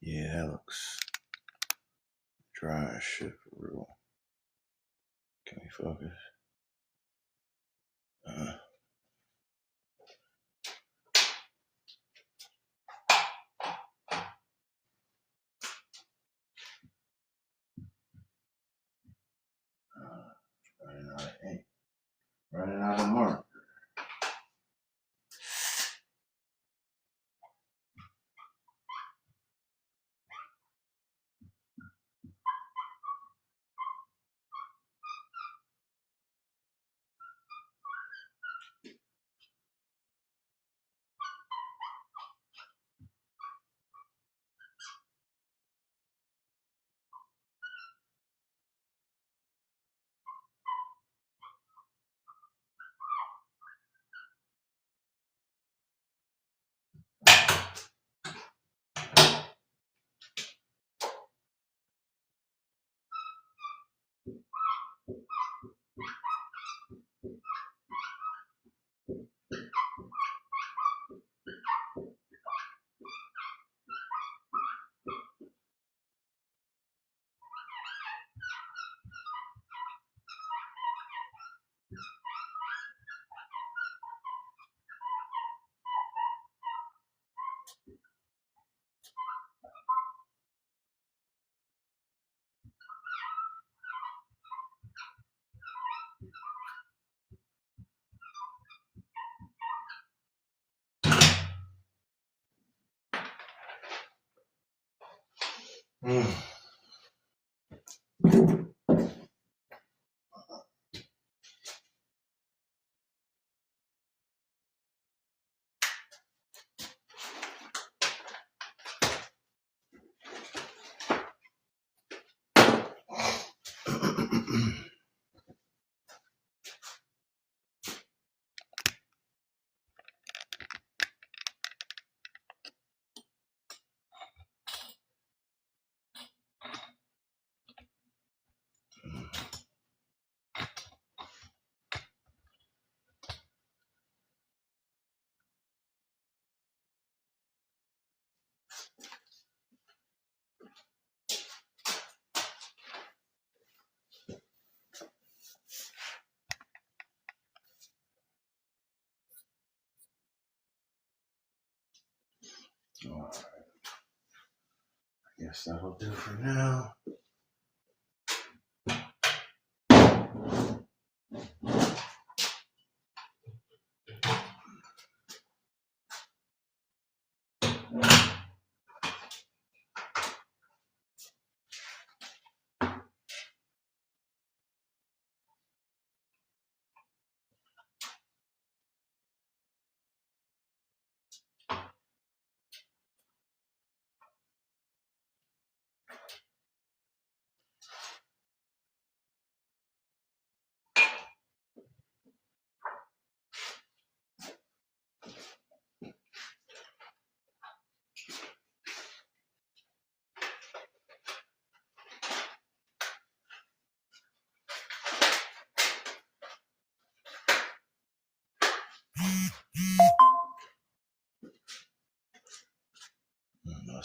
Yeah, that looks dry as shit for real. Can we focus? Running out of ink. Running out of mark. Alright. I guess that'll do for now.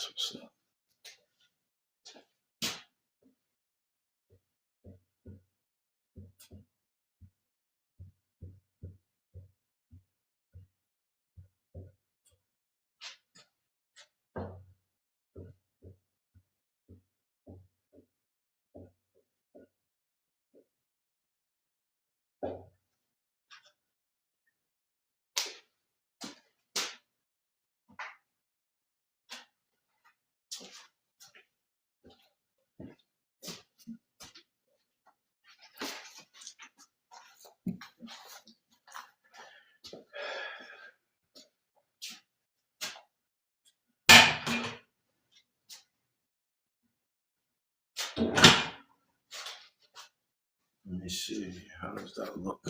That's what's up. Let me see. How does that look?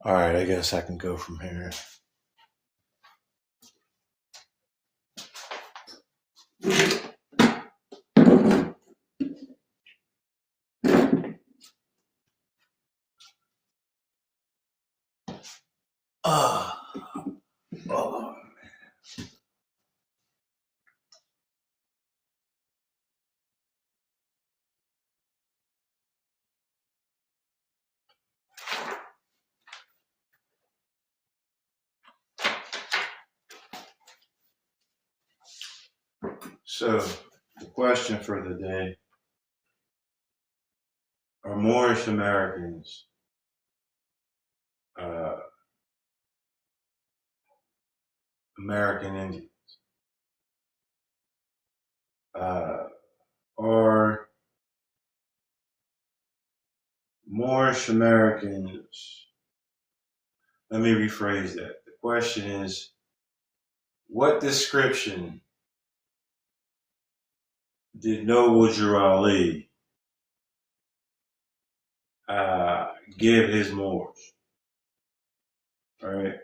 All right, I guess I can go from here. Oh. So, the question for the day: are Moorish Americans American Indians? Are Moorish Americans, let me rephrase that. The question is, what description did Noble Drew Ali give his Moors? All right.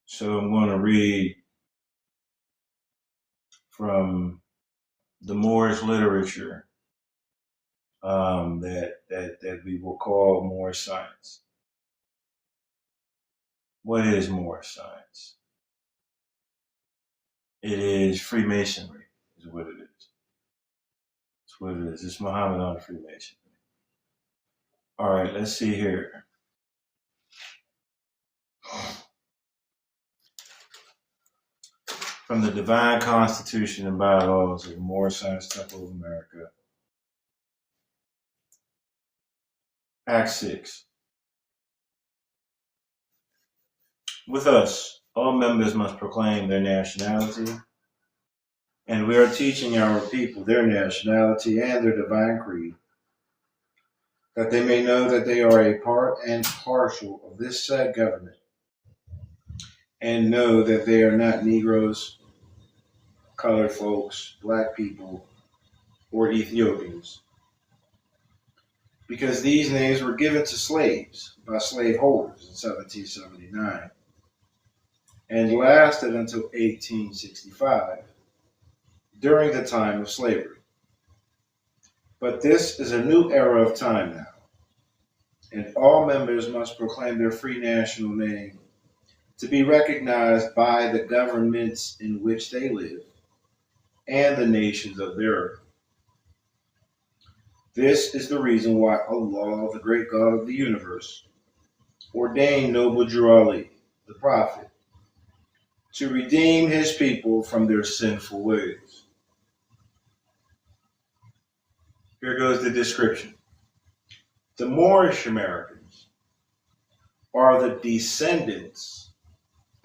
So I'm going to read from the Moorish literature that we will call Moorish science. What is Moorish science? It is Freemasonry, is what it is. It's what it is. It's Mohammedan Freemasonry. All right, let's see here. From the Divine Constitution and Bylaws of the Moorish Science Temple of America. Act 6. With us, all members must proclaim their nationality, and we are teaching our people their nationality and their divine creed, that they may know that they are a part and partial of this said government, and know that they are not Negroes, colored folks, black people, or Ethiopians, because these names were given to slaves by slaveholders in 1779 and lasted until 1865, during the time of slavery. But this is a new era of time now, and all members must proclaim their free national name to be recognized by the governments in which they live and the nations of their earth. This is the reason why Allah, the great God of the universe, ordained Noble Drew Ali, the prophet, to redeem his people from their sinful ways. Here goes the description. The Moorish Americans are the descendants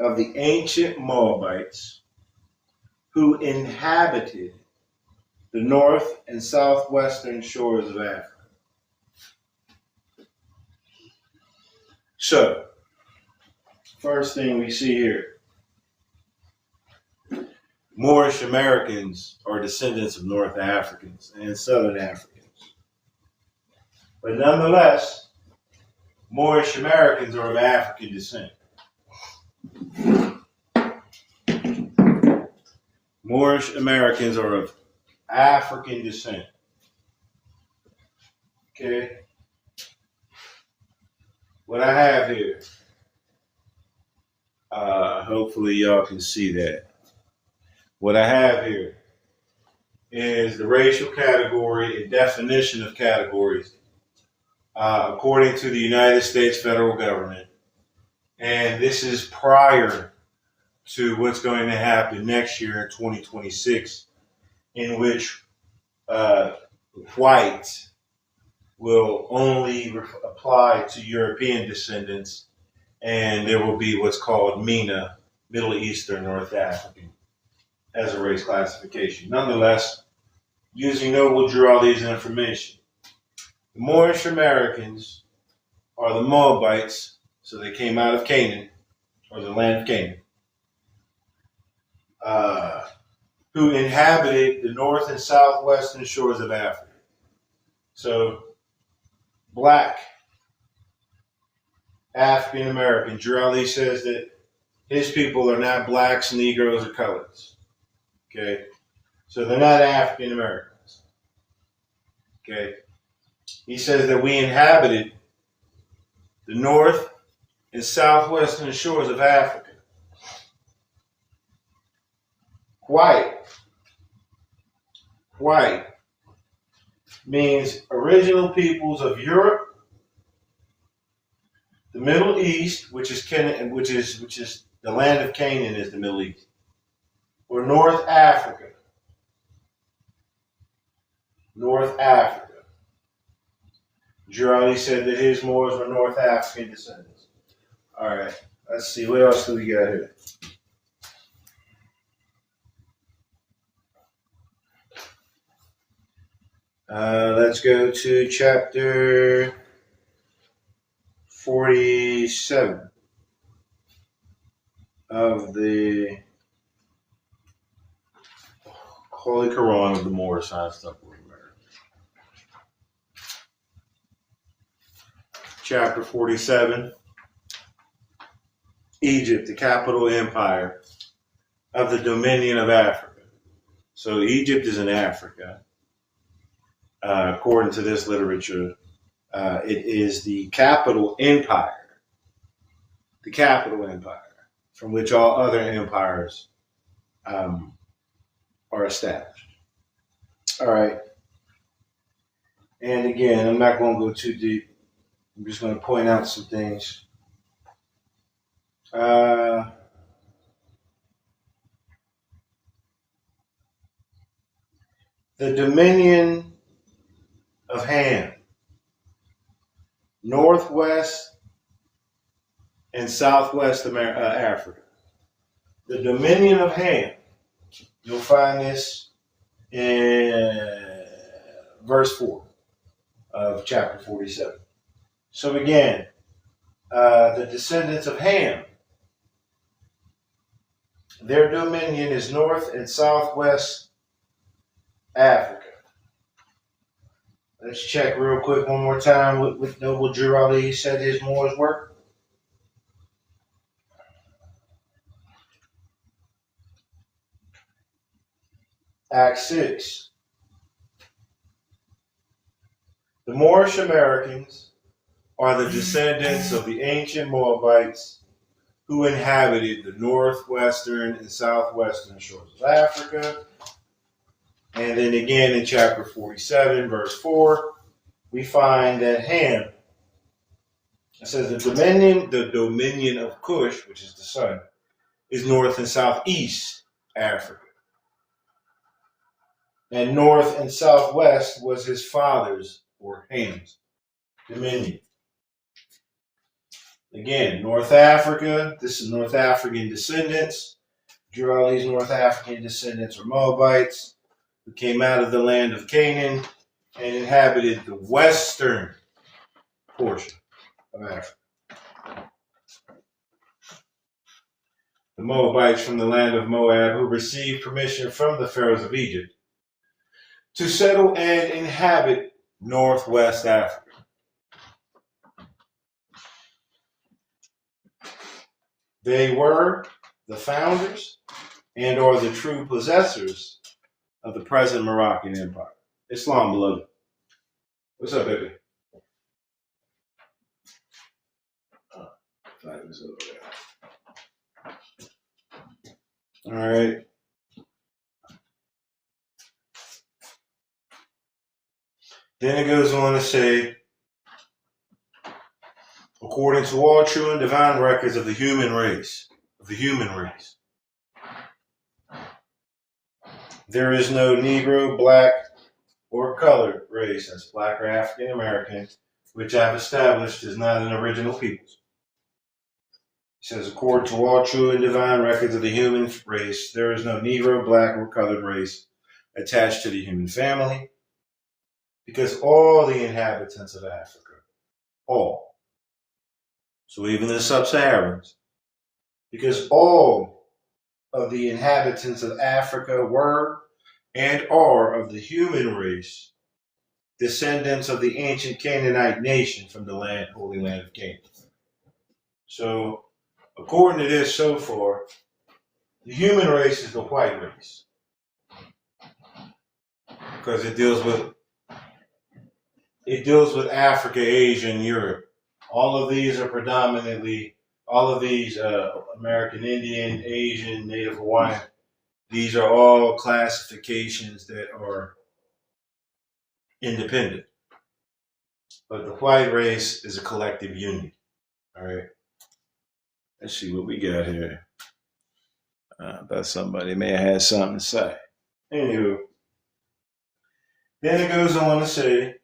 of the ancient Moabites who inhabited the north and southwestern shores of Africa. So, first thing we see here, Moorish Americans are descendants of North Africans and Southern Africans. But nonetheless, Moorish Americans are of African descent. Moorish Americans are of African descent. Okay. What I have here, hopefully y'all can see that. What I have here is the racial category and definition of categories according to the United States federal government. And this is prior to what's going to happen next year in 2026, in which white will only apply to European descendants, and there will be what's called MENA, Middle Eastern, North African, as a race classification. Nonetheless, using Noble drew all these information. The Moorish Americans are the Moabites, so they came out of Canaan, or the land of Canaan, who inhabited the north and southwestern shores of Africa. So, black African American, Drew Ali says that his people are not blacks, Negroes, or coloreds. Okay? So they're not African Americans. Okay? He says that we inhabited the north and southwestern shores of Africa. White means original peoples of Europe, the Middle East, which is the land of Canaan is the Middle East, or North Africa. North Africa. Girardi said that his Moors were North African descendants. All right, let's see. What else do we got here? Let's go to chapter 47 of the Holy Quran of the Moorish Science of America. Chapter 47, Egypt, the capital empire of the Dominion of Africa. So Egypt is in Africa. According to this literature, it is the capital empire from which all other empires are established. All right. And again, I'm not going to go too deep. I'm just going to point out some things. The Dominion of Ham, Northwest and Southwest Africa. The Dominion of Ham, you'll find this in verse 4 of chapter 47. So again, the descendants of Ham, their dominion is North and Southwest Africa. Let's check real quick one more time what Noble Drew Ali said his Moors were. Acts 6. The Moorish Americans are the descendants of the ancient Moabites who inhabited the northwestern and southwestern shores of Africa. And then again in chapter 47, verse 4, we find that Ham, it says the dominion of Cush, which is the sun, is north and southeast Africa. And north and southwest was his father's, or Ham's, dominion. Again, North Africa, this is North African descendants. Drew all these North African descendants are Moabites who came out of the land of Canaan and inhabited the western portion of Africa. The Moabites from the land of Moab who received permission from the pharaohs of Egypt to settle and inhabit northwest Africa. They were the founders and or the true possessors of the present Moroccan Empire. Islam, beloved. What's up, baby? All right. Then it goes on to say, according to all true and divine records of the human race, there is no Negro, black, or colored race, that's black or African American, which I've established is not an original people. It says, according to all true and divine records of the human race, there is no Negro, black, or colored race attached to the human family, because all the inhabitants of Africa, all, so even the sub-Saharans, because all of the inhabitants of Africa were and are of the human race, descendants of the ancient Canaanite nation from the land, Holy Land of Canaan. So, according to this so far, the human race is the white race, because it deals with Africa, Asia, and Europe. All of these are predominantly, American Indian, Asian, Native Hawaiian, these are all classifications that are independent. But the white race is a collective union. All right. Let's see what we got here. I thought somebody may have had something to say. Anywho, then it goes on to say,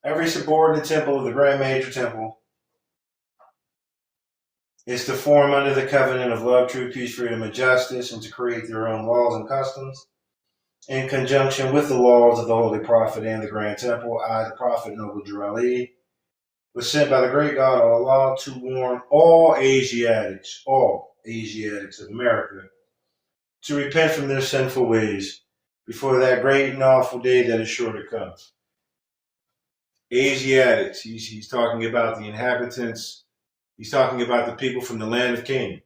every subordinate temple of the Grand Major Temple is to form under the covenant of love, truth, peace, freedom, and justice, and to create their own laws and customs in conjunction with the laws of the Holy Prophet and the Grand Temple. I, the Prophet Noble Jurali, was sent by the great God Allah to warn all Asiatics of America, to repent from their sinful ways before that great and awful day that is sure to come. Asiatics, he's talking about the inhabitants, he's talking about the people from the land of Canaan.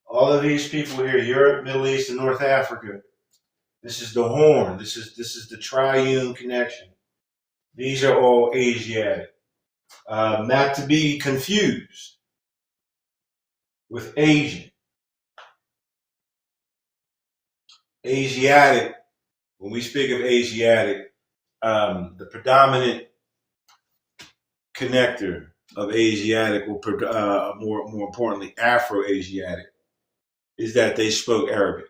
All of these people here, Europe, Middle East, and North Africa, this is the horn, this is the triune connection. These are all Asiatic. Not to be confused with Asian. Asiatic, when we speak of Asiatic, the predominant connector of Asiatic, or more importantly, Afro-Asiatic, is that they spoke Arabic.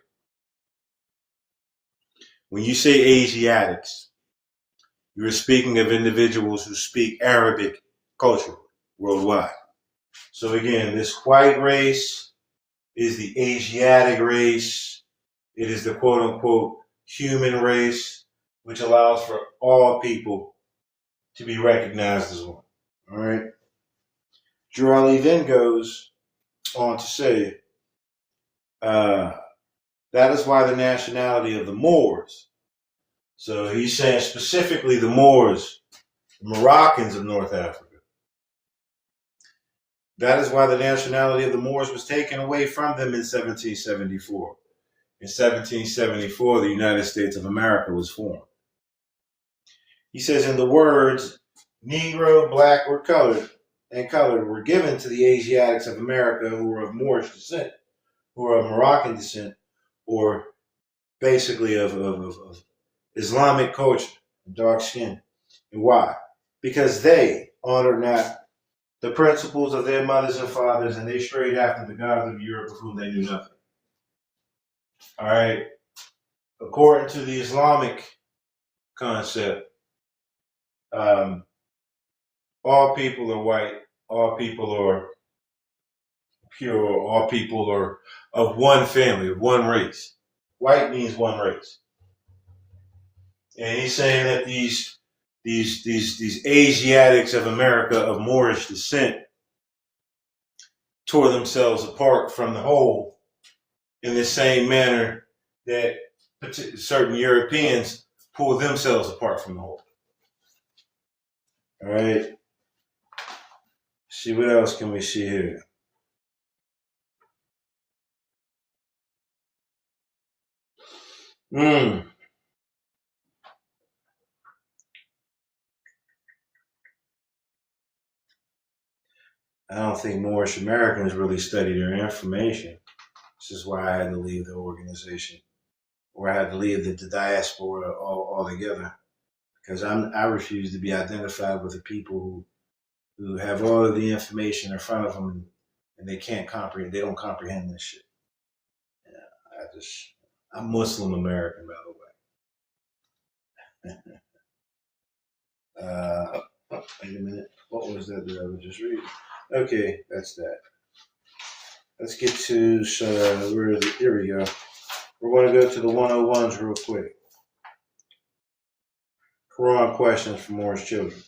When you say Asiatics, you're speaking of individuals who speak Arabic culture worldwide. So again, this white race is the Asiatic race. It is the quote-unquote human race, which allows for all people to be recognized as one. All right. Jurali then goes on to say, that is why the nationality of the Moors. So he's saying specifically the Moors, the Moroccans of North Africa. That is why the nationality of the Moors was taken away from them in 1774. In 1774, the United States of America was formed. He says, in the words, Negro, black, or colored, were given to the Asiatics of America who were of Moorish descent, who are of Moroccan descent, or basically of Islamic culture, dark skin. And why? Because they honored not the principles of their mothers and fathers, and they strayed after the gods of Europe of whom they knew nothing. All right. According to the Islamic concept, all people are white, all people are pure, all people are of one family, of one race. White means one race. And he's saying that these Asiatics of America of Moorish descent tore themselves apart from the whole in the same manner that certain Europeans pulled themselves apart from the whole. All right. See what else can we see here? I don't think Moorish Americans really study their information. This is why I had to leave the organization, or I had to leave the diaspora altogether, because I refuse to be identified with the people who have all of the information in front of them and they can't comprehend. They don't comprehend this shit. Yeah, I'm Muslim American, by the way. Wait a minute. What was that I was just reading? Okay, that's that. Let's get to, where is it? Here we go. We're going to go to the 101s real quick. Quran questions for Moorish children.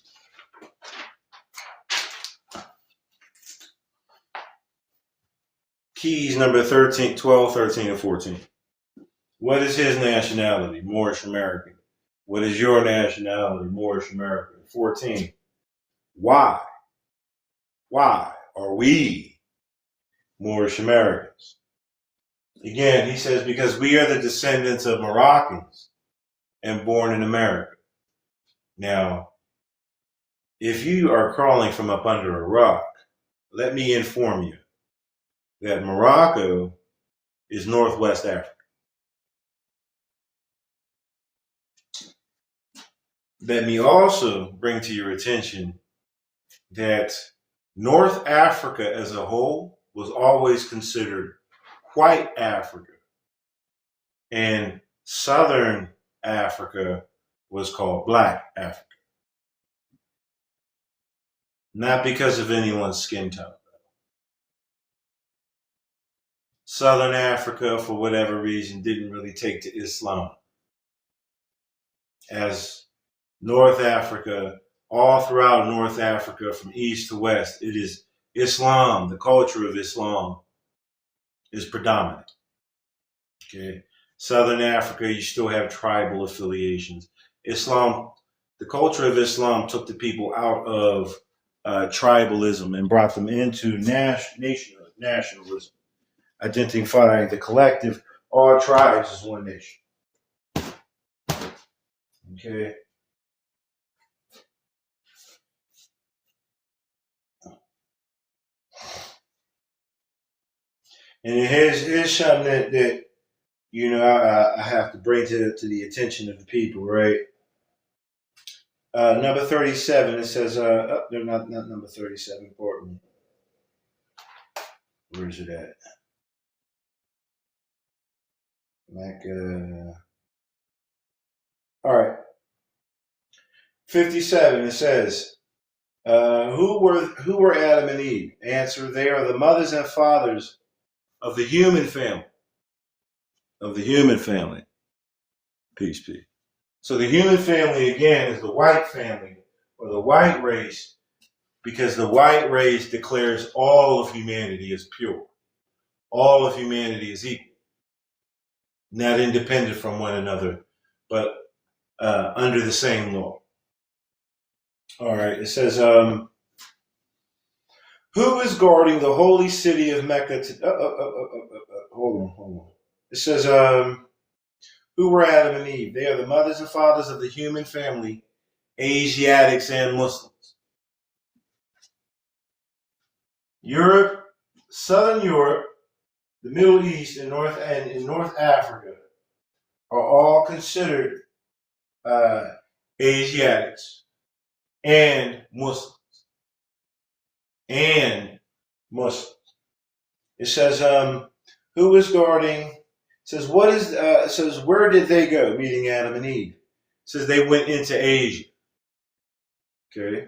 Keys number 13, 12, 13, and 14. What is his nationality? Moorish American. What is your nationality? Moorish American. 14. Why? Why are we Moorish Americans? Again, he says, because we are the descendants of Moroccans and born in America. Now, if you are crawling from up under a rock, let me inform you that Morocco is Northwest Africa. Let me also bring to your attention that North Africa as a whole was always considered white Africa, and Southern Africa was called Black Africa. Not because of anyone's skin tone. Southern Africa, for whatever reason, didn't really take to Islam. As North Africa, all throughout North Africa, from east to west, it is Islam. The culture of Islam is predominant. Okay. Southern Africa, you still have tribal affiliations. Islam, the culture of Islam took the people out of tribalism and brought them into nationalism, identifying the collective, all tribes as one nation. Okay. And here's something that you know I have to bring to the attention of the people, right? Number 37, it says, they're not number 37, important. Where is it at? All right. 57, it says, who were Adam and Eve? Answer, they are the mothers and fathers of the human family. Of the human family. Peace, peace. So the human family, again, is the white family, or the white race, because the white race declares all of humanity as pure. All of humanity is equal. Not independent from one another, but under the same law. All right, it says, who is guarding the holy city of Mecca? Hold on. It says, who were Adam and Eve? They are the mothers and fathers of the human family, Asiatics and Muslims. Europe, Southern Europe, the Middle East, and North Africa are all considered Asiatics and Muslims. It says, who is guarding? It says, it says, where did they go? Meaning Adam and Eve. It says they went into Asia. Okay.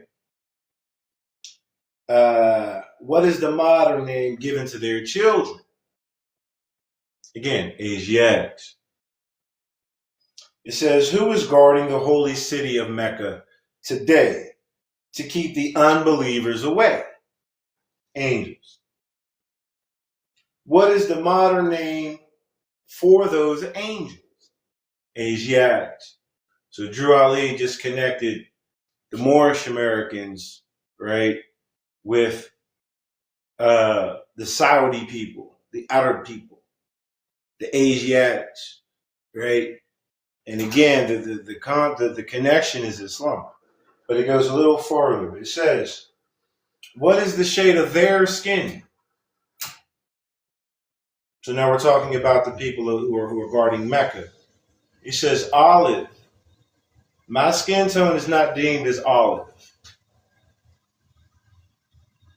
What is the modern name given to their children? Again, Asiatics. It says, who is guarding the holy city of Mecca today to keep the unbelievers away? Angels. What is the modern name for those angels? Asiatics. So Drew Ali just connected the Moorish Americans, right, with the Saudi people, the Arab people, the Asiatics, right? And again, the connection is Islam, but it goes a little further. It says, "What is the shade of their skin?" So now we're talking about the people who are guarding Mecca. It says, "Olive. My skin tone is not deemed as olive."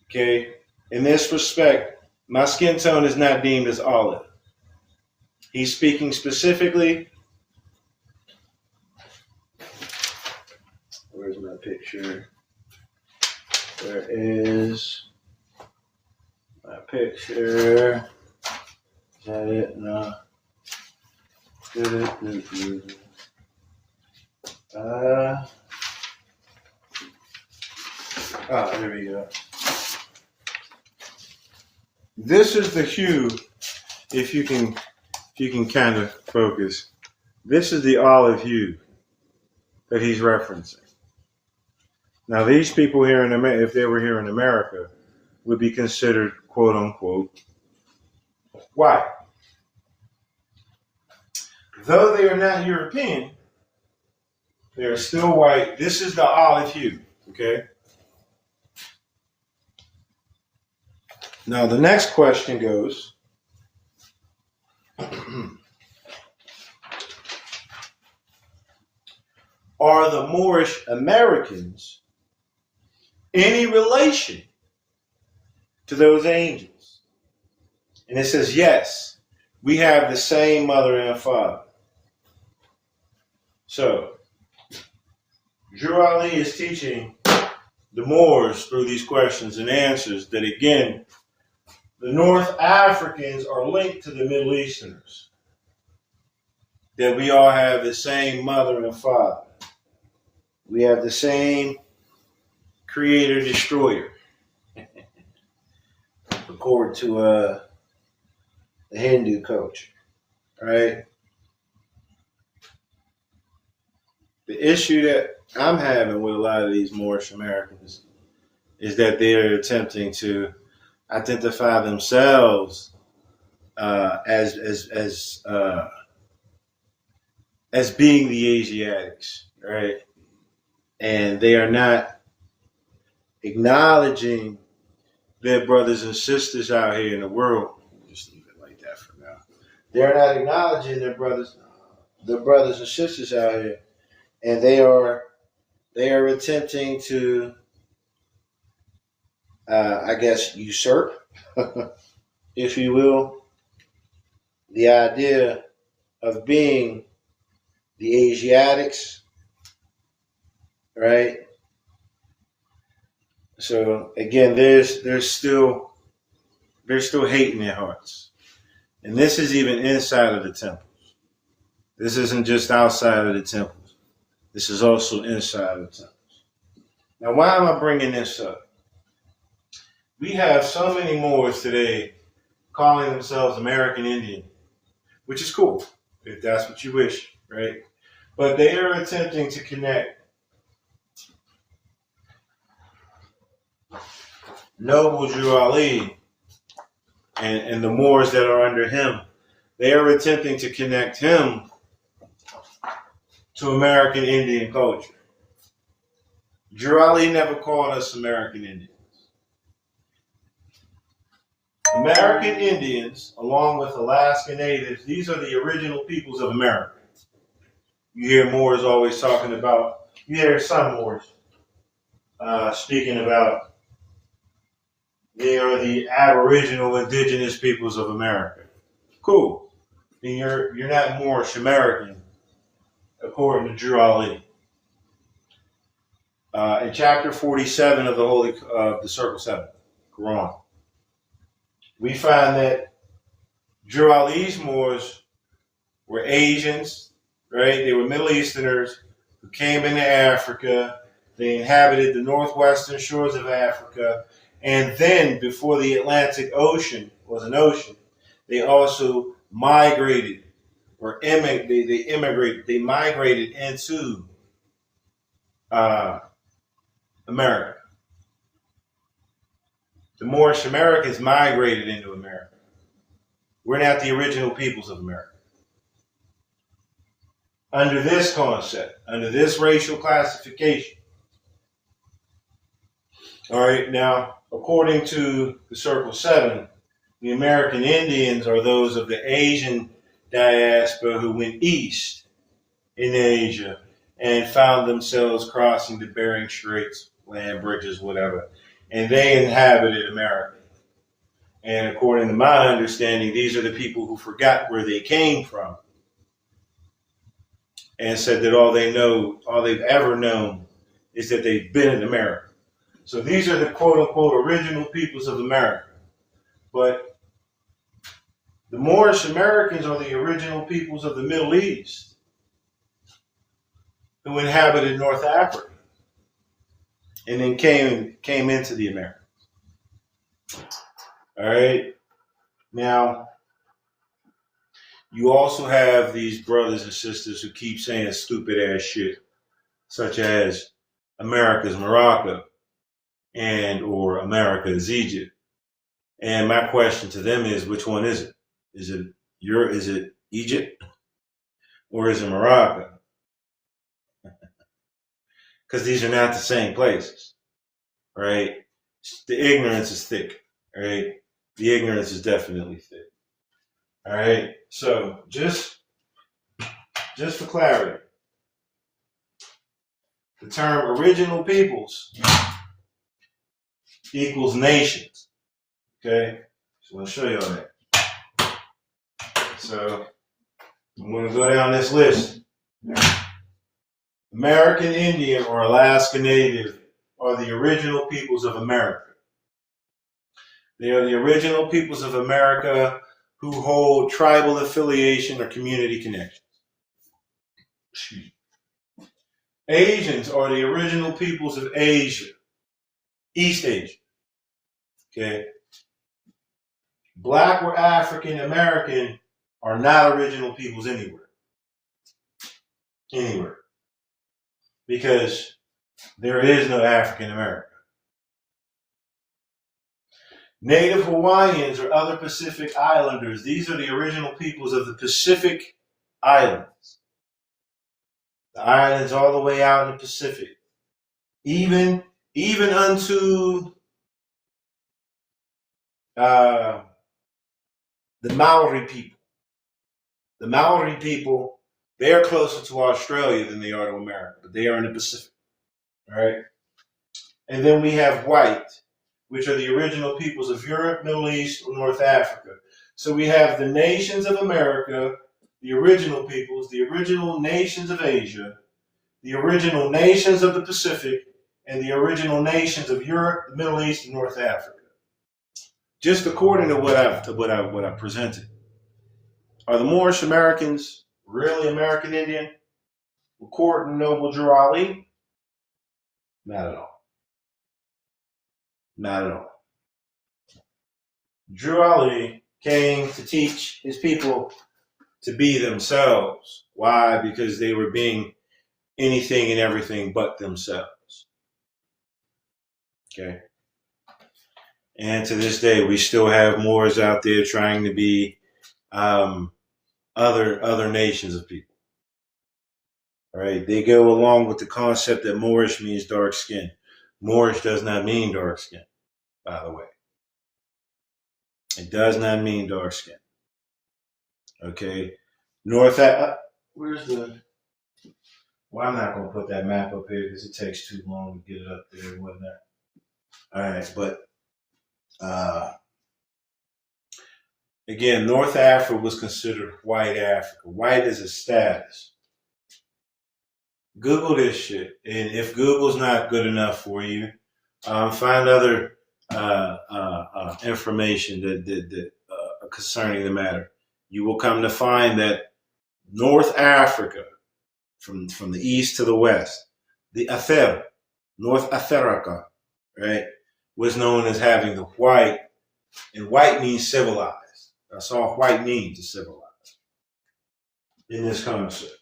Okay, in this respect, my skin tone is not deemed as olive. He's speaking specifically. Where's my picture? There is my picture. Is that it? No. There we go. This is the hue, if you can kind of focus. This is the olive hue that he's referencing. Now, these people here in America, if they were here in America, would be considered quote unquote white. Though they are not European, they are still white. This is the olive hue, okay? Now, the next question goes, are the Moorish Americans any relation to those angels? And it says, yes, we have the same mother and father. So, Drew Ali is teaching the Moors through these questions and answers that, again, the North Africans are linked to the Middle Easterners. That we all have the same mother and father. We have the same creator-destroyer. According to the Hindu culture. Right? The issue that I'm having with a lot of these Moorish Americans is that they're attempting to identify themselves as being the Asiatics, right? And they are not acknowledging their brothers and sisters out here in the world. Just leave it like that for now. They're not acknowledging their brothers and sisters out here, and they are attempting to, I guess, usurp, if you will, the idea of being the Asiatics, right? So again, there's still hate in their hearts, and this is even inside of the temples. This isn't just outside of the temples. This is also inside of the temples. Now, why am I bringing this up? We have so many Moors today calling themselves American Indian, which is cool if that's what you wish, right? But they are attempting to connect Noble Drew Ali and the Moors that are under him. They are attempting to connect him to American Indian culture. Drew Ali never called us American Indians. American Indians, along with Alaska Natives, these are the original peoples of America. You hear Moors always talking about, you hear some Moors speaking about they are the aboriginal indigenous peoples of America. Cool. Then you're not Moorish American, according to Drew Ali. In chapter 47 of the Circle 7, Quran, we find that Drew Ali's Moors were Asians, right? They were Middle Easterners who came into Africa. They inhabited the northwestern shores of Africa. And then, before the Atlantic Ocean was an ocean, they also migrated, or they migrated into America. The Moorish Americans migrated into America. We're not the original peoples of America. Under this concept, under this racial classification. All right, now, according to the Circle 7, the American Indians are those of the Asian diaspora who went east in Asia and found themselves crossing the Bering Straits, land bridges, whatever, and they inhabited America. And according to my understanding, these are the people who forgot where they came from and said that all they've ever known is that they've been in America. So these are the quote unquote original peoples of America. But the Moorish Americans are the original peoples of the Middle East who inhabited North Africa and then came into the Americas. All right. Now, you also have these brothers and sisters who keep saying stupid ass shit, such as America's Morocco and or America is Egypt. And my question to them is, which one is it? Is it Egypt or is it Morocco? Because these are not the same places, right? The ignorance is thick, right? The ignorance is definitely thick. All right. So just for clarity, the term original peoples equals nations. Okay. So I'll show you all that. So I'm going to go down this list. American Indian or Alaska Native are the original peoples of America. They are the original peoples of America who hold tribal affiliation or community connections. Asians are the original peoples of Asia, East Asia. Okay. Black or African American are not original peoples anywhere. Anywhere. Because there is no African American. Native Hawaiians or other Pacific Islanders, these are the original peoples of the Pacific Islands. The islands all the way out in the Pacific. Even unto the Maori people. The Maori people, they are closer to Australia than they are to America, but they are in the Pacific. All right? And then we have white, which are the original peoples of Europe, Middle East, or North Africa. So we have the nations of America, the original peoples, the original nations of Asia, the original nations of the Pacific, and the original nations of Europe, the Middle East, and North Africa. Just according to what I presented. Are the Moorish Americans really American Indian? According to Noble Drew Ali? Not at all. Not at all. Drew Ali came to teach his people to be themselves. Why? Because they were being anything and everything but themselves. Okay? And to this day, we still have Moors out there trying to be other nations of people. All right? They go along with the concept that Moorish means dark skin. Moorish does not mean dark skin, by the way. It does not mean dark skin. Okay? Where's the... Well, I'm not going to put that map up here because it takes too long to get it up there and whatnot. All right, but again, North Africa was considered white Africa. White is a status. Google this shit, and if Google's not good enough for you, find other information that concerning the matter. You will come to find that North Africa, from the east to the west, the Ather, North Africa, right, was known as having the white, and white means civilized. That's all white means, is civilized in this concept.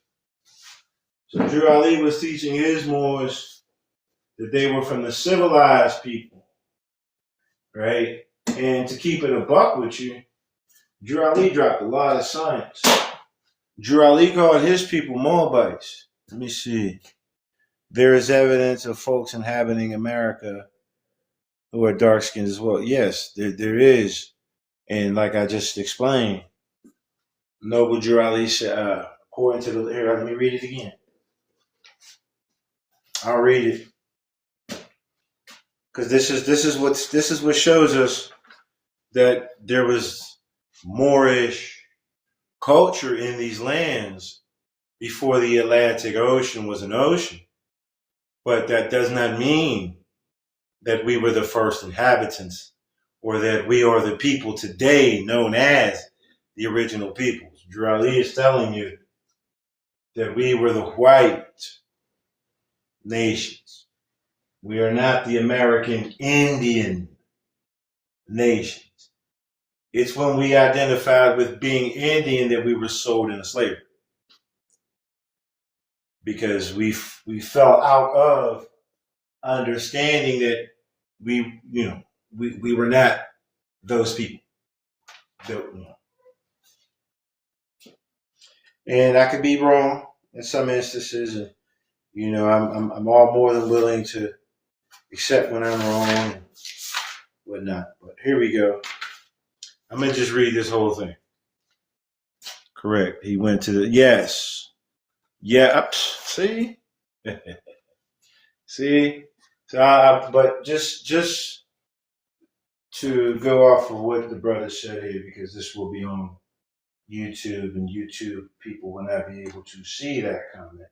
So Drew Ali was teaching his Moors that they were from the civilized people, right? And to keep it a buck with you, Drew Ali dropped a lot of science. Drew Ali called his people Moabites. Let me see. There is evidence of folks inhabiting America who are dark skinned as well. Yes, there is. And like I just explained, Noble Drew Ali said, according to the here, let me read it again. I'll read it. Because this is what shows us that there was Moorish culture in these lands before the Atlantic Ocean was an ocean. But that does not mean that we were the first inhabitants or that we are the people today known as the original peoples. Drew Ali is telling you that we were the white nations. We are not the American Indian nations. It's when we identified with being Indian that we were sold into slavery. Because we fell out of understanding that we were not those people. And I could be wrong in some instances, and I'm all more than willing to accept when I'm wrong and whatnot. But here we go. I'm gonna just read this whole thing. Correct. He went to the yes. Yeah, see? See? So, but just to go off of what the brother said here, because this will be on YouTube, and YouTube people will not be able to see that comment.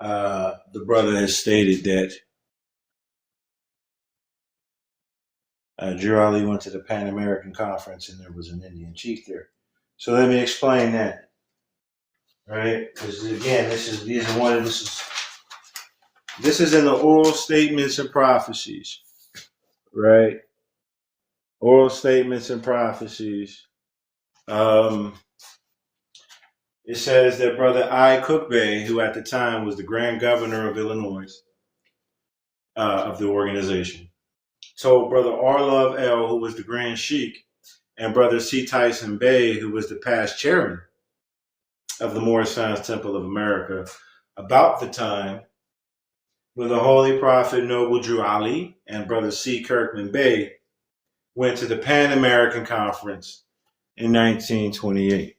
The brother has stated that Drew Ali went to the Pan American Conference and there was an Indian chief there. So let me explain that. Right? Because again, this is in the oral statements and prophecies. Right? Oral statements and prophecies. It says that Brother I. Cookbay, who at the time was the Grand Governor of Illinois, of the organization, told Brother Arlov L., who was the Grand Sheik, and Brother C. Tyson Bey, who was the past chairman of the Moorish Science Temple of America, about the time when the Holy Prophet Noble Drew Ali and Brother C. Kirkman Bey went to the Pan American Conference in 1928.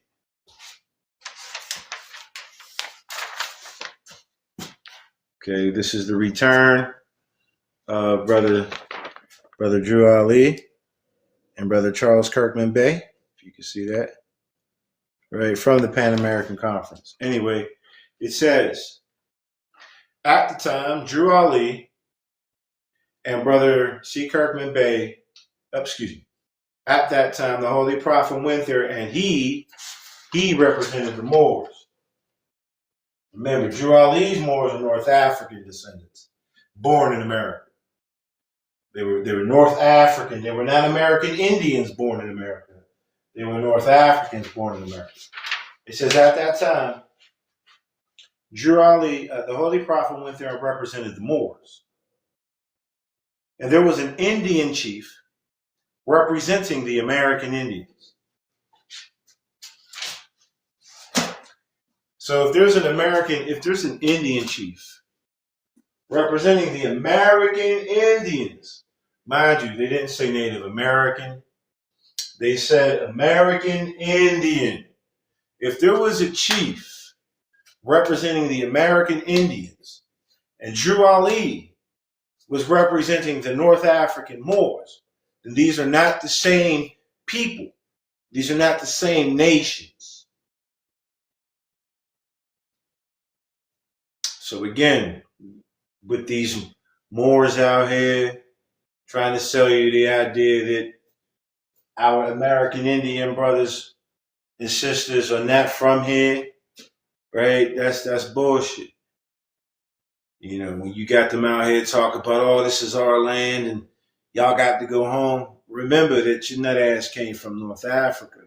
Okay, this is the return of Brother Drew Ali and Brother Charles Kirkman Bey, if you can see that, right, from the Pan American Conference. Anyway, it says, at the time, Drew Ali and Brother C. Kirkman Bey, at that time, the Holy Prophet went there, and he represented the Moors. Remember, Drew Ali's Moors are North African descendants, born in America. They were North African. They were not American Indians born in America. They were North Africans born in America. It says at that time, Drew Ali, the Holy Prophet went there and represented the Moors. And there was an Indian chief representing the American Indians. So if there's an Indian chief representing the American Indians, mind you, they didn't say Native American. They said American Indian. If there was a chief representing the American Indians and Drew Ali was representing the North African Moors, then these are not the same people. These are not the same nations. So again, with these Moors out here trying to sell you the idea that our American Indian brothers and sisters are not from here, right? That's bullshit. When you got them out here talking about, oh, this is our land and y'all got to go home. Remember that your nut ass came from North Africa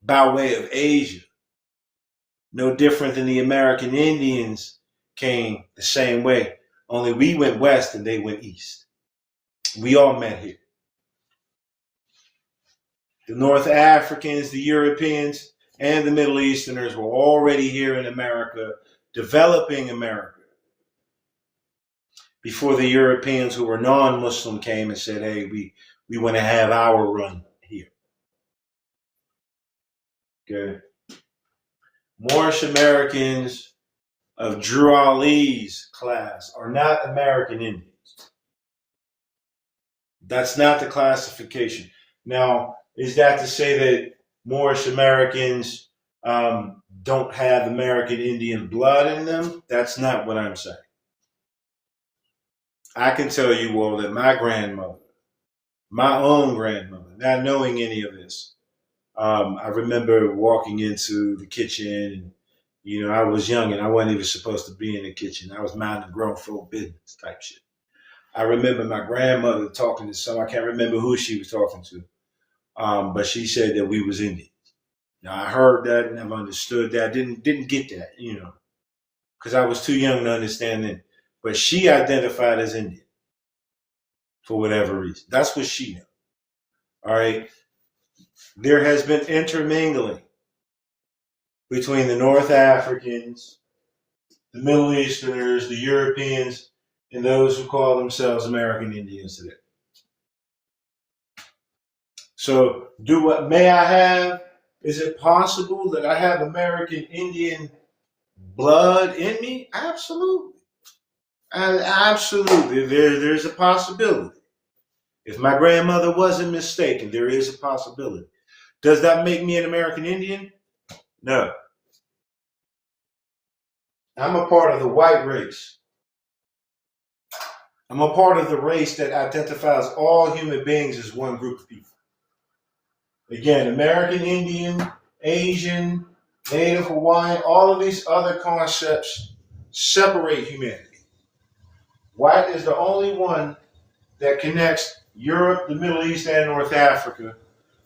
by way of Asia. No different than the American Indians came the same way. Only we went west and they went east. We all met here. The North Africans, the Europeans, and the Middle Easterners were already here in America, developing America, before the Europeans who were non-Muslim came and said, hey, we want to have our run here. Okay. Moorish Americans of Drew Ali's class are not American Indians. That's not the classification. Now, is that to say that Moorish Americans don't have American Indian blood in them? That's not what I'm saying. I can tell you all that my grandmother, my own grandmother, not knowing any of this, I remember walking into the kitchen and, I was young and I wasn't even supposed to be in the kitchen. I was minding grown folk business type shit. I remember my grandmother talking to someone. I can't remember who she was talking to. But she said that we was Indians. Now I heard that, never understood that, didn't get that, because I was too young to understand it. But she identified as Indian for whatever reason. That's what she knew. All right. There has been intermingling between the North Africans, the Middle Easterners, the Europeans, and those who call themselves American Indians today. So, what may I have? Is it possible that I have American Indian blood in me? Absolutely. Absolutely. There's a possibility. If my grandmother wasn't mistaken, there is a possibility. Does that make me an American Indian? No. I'm a part of the white race. I'm a part of the race that identifies all human beings as one group of people. Again, American Indian, Asian, Native Hawaiian, all of these other concepts separate humanity. White is the only one that connects Europe, the Middle East, and North Africa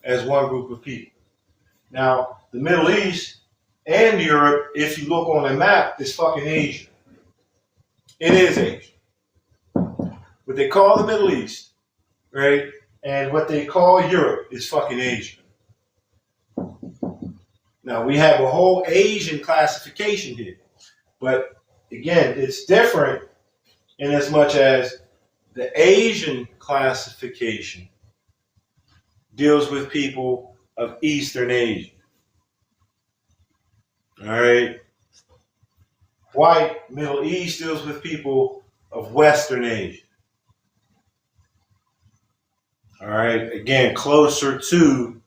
as one group of people. Now, the Middle East and Europe, if you look on a map, is fucking Asia. It is Asia. What they call the Middle East, right, and what they call Europe is fucking Asia. Now, we have a whole Asian classification here. But, again, it's different in as much as the Asian classification deals with people of Eastern Asia. All right. White, Middle East deals with people of Western Asia. All right. Again, closer to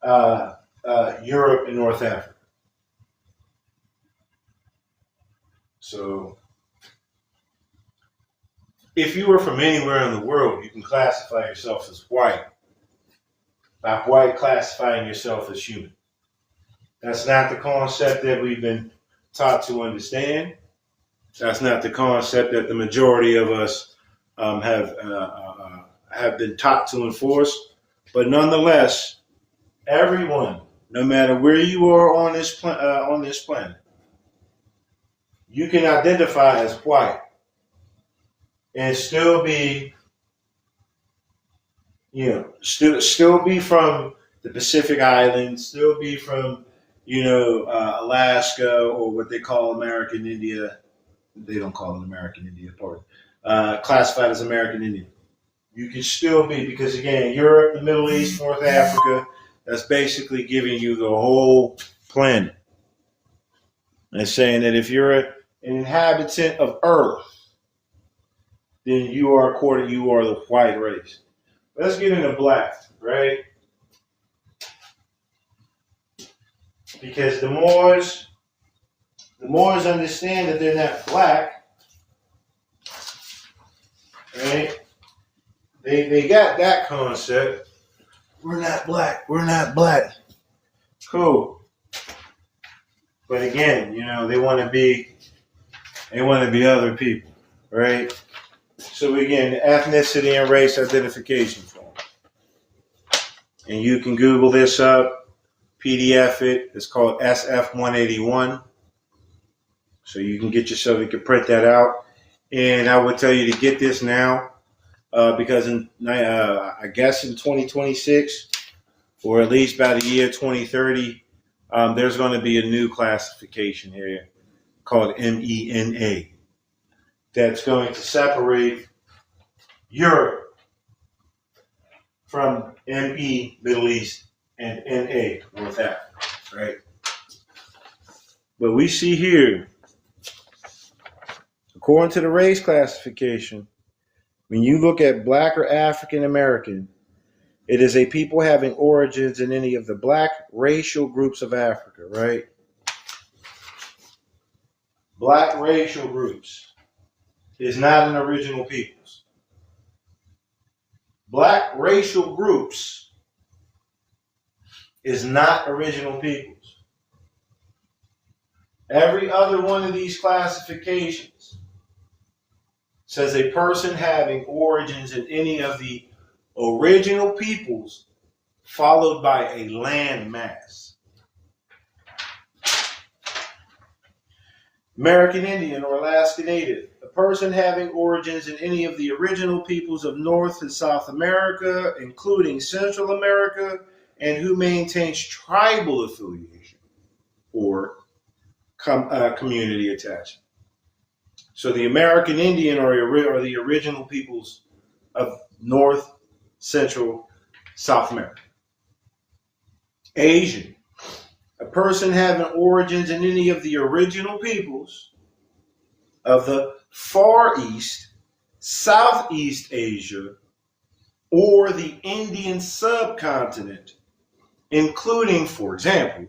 Europe and North Africa. So, if you were from anywhere in the world, you can classify yourself as white. By white, classifying yourself as human. That's not the concept that we've been taught to understand. That's not the concept that the majority of us have been taught to enforce. But nonetheless, everyone, no matter where you are on this planet, you can identify as white and still be, still be from the Pacific Islands, still be from, Alaska, or what they call American India. They don't call it American India, classified as American Indian. You can still be, because again, Europe, the Middle East, North Africa, that's basically giving you the whole planet. And saying that if you're an inhabitant of Earth, then you are the white race. Let's get into black, right? Because the Moors understand that they're not black, right? They got that concept. We're not black. We're not black. Cool. But again, they want to be other people, right? So again, ethnicity and race identification form. And you can Google this up, PDF it. It's called SF-181. So you can get yourself, you can print that out. And I would tell you to get this now because I guess in 2026, or at least by the year 2030, there's going to be a new classification here called MENA that's going to separate Europe from ME, Middle East, and NA, North Africa, right? But we see here, according to the race classification, when you look at Black or African American, it is a people having origins in any of the Black racial groups of Africa, right? Black racial groups is not an original peoples. Black racial groups is not original peoples. Every other one of these classifications says a person having origins in any of the original peoples followed by a land mass. American Indian or Alaska Native, a person having origins in any of the original peoples of North and South America, including Central America, and who maintains tribal affiliation or community attachment. So the American Indian are the original peoples of North, Central, South America. Asian, a person having origins in any of the original peoples of the Far East, Southeast Asia, or the Indian subcontinent, including, for example,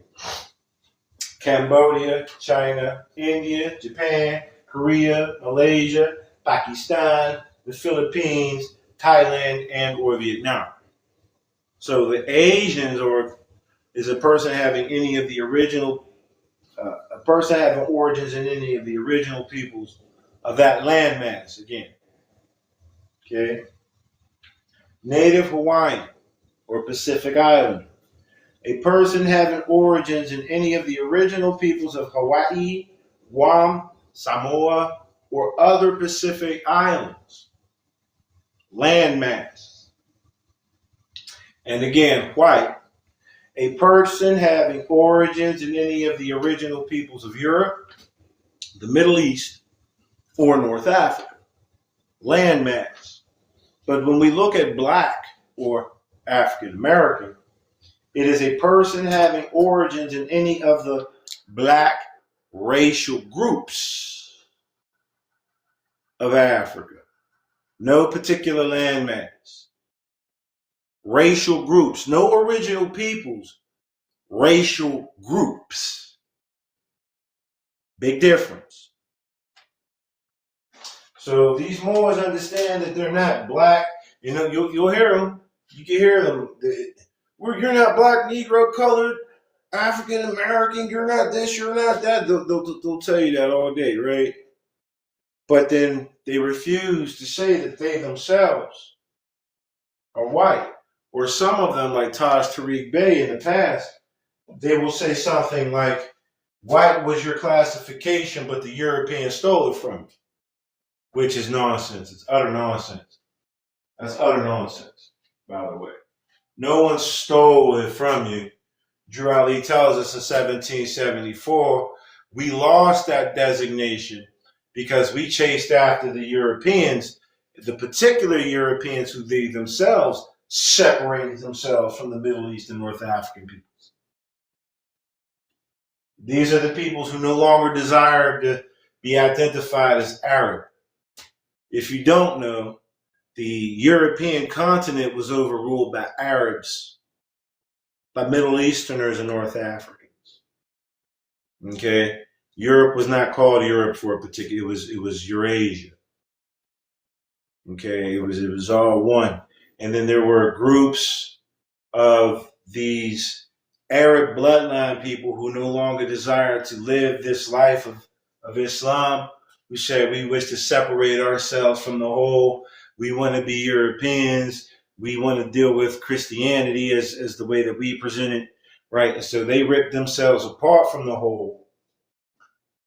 Cambodia, China, India, Japan, Korea, Malaysia, Pakistan, the Philippines, Thailand, and or Vietnam. So the Asians is a person having any of the original, a person having origins in any of the original peoples of that landmass again. Okay. Native Hawaiian or Pacific Islander, a person having origins in any of the original peoples of Hawaii, Guam, Samoa, or other Pacific islands. Landmass. And again, white, a person having origins in any of the original peoples of Europe, the Middle East, or North Africa. Landmass. But when we look at Black or African American, it is a person having origins in any of the Black racial groups of Africa. No particular landmass. Racial groups, no original peoples, racial groups. Big difference. So these Moors understand that they're not Black. You know, you'll hear them. You can hear them. You're not Black, Negro, colored, African American. You're not this. You're not that. They'll tell you that all day, right? But then they refuse to say that they themselves are white. Or some of them, like Taj Tariq Bey in the past, they will say something like, white was your classification, but the Europeans stole it from you. Which is nonsense. It's utter nonsense. That's utter nonsense, by the way. No one stole it from you. Drew Ali tells us in 1774, we lost that designation because we chased after the Europeans, the particular Europeans who they themselves separated themselves from the Middle East and North African peoples. These are the peoples who no longer desire to be identified as Arab. If you don't know, the European continent was overruled by Arabs, by Middle Easterners and North Africans. Okay? Europe was not called Europe for a particular, it was Eurasia. Okay? It was all one. And then there were groups of these Arab bloodline people who no longer desired to live this life of Islam. We said we wish to separate ourselves from the whole. We want to be Europeans. We want to deal with Christianity as the way that we present it, right? And so they ripped themselves apart from the whole.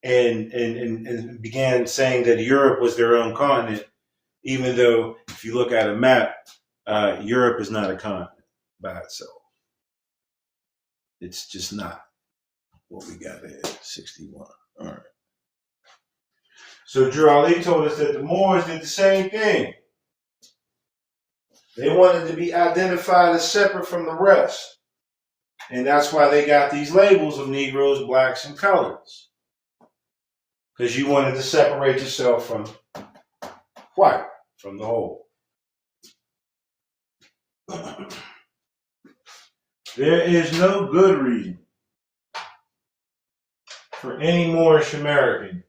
and began saying that Europe was their own continent, even though if you look at a map, Europe is not a continent by itself. It's just not. What we got here, 61. All right. So Drew Ali told us that the Moors did the same thing. They wanted to be identified as separate from the rest. And that's why they got these labels of Negroes, blacks, and coloreds. Because you wanted to separate yourself from white, from the whole. There is no good reason for any Moorish American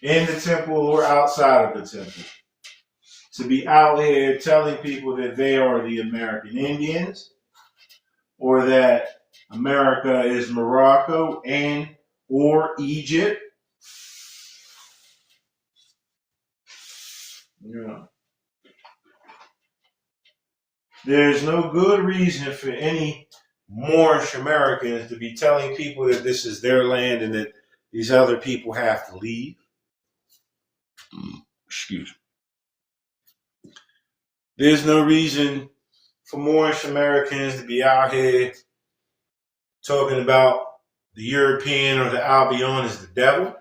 in the temple or outside of the temple to be out here telling people that they are the American Indians, or that America is Morocco and or Egypt. Yeah. There's no good reason for any Moorish Americans to be telling people that this is their land and that these other people have to leave. Excuse me. There's no reason for Moorish Americans to be out here talking about the European or the Albion as the devil.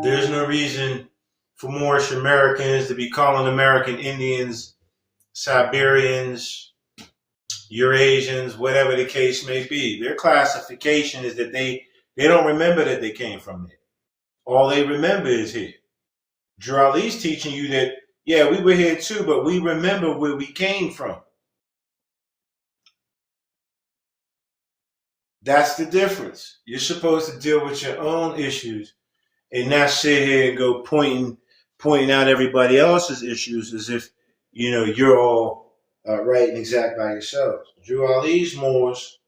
There's no reason for Moorish Americans to be calling American Indians Siberians, Eurasians, whatever the case may be. Their classification is that they don't remember that they came from there. All they remember is here. Drew Ali's teaching you that, yeah, we were here too, but we remember where we came from. That's the difference. You're supposed to deal with your own issues and not sit here and go pointing out everybody else's issues as if, you know, you're all right and exact by yourselves. Drew Ali's Moors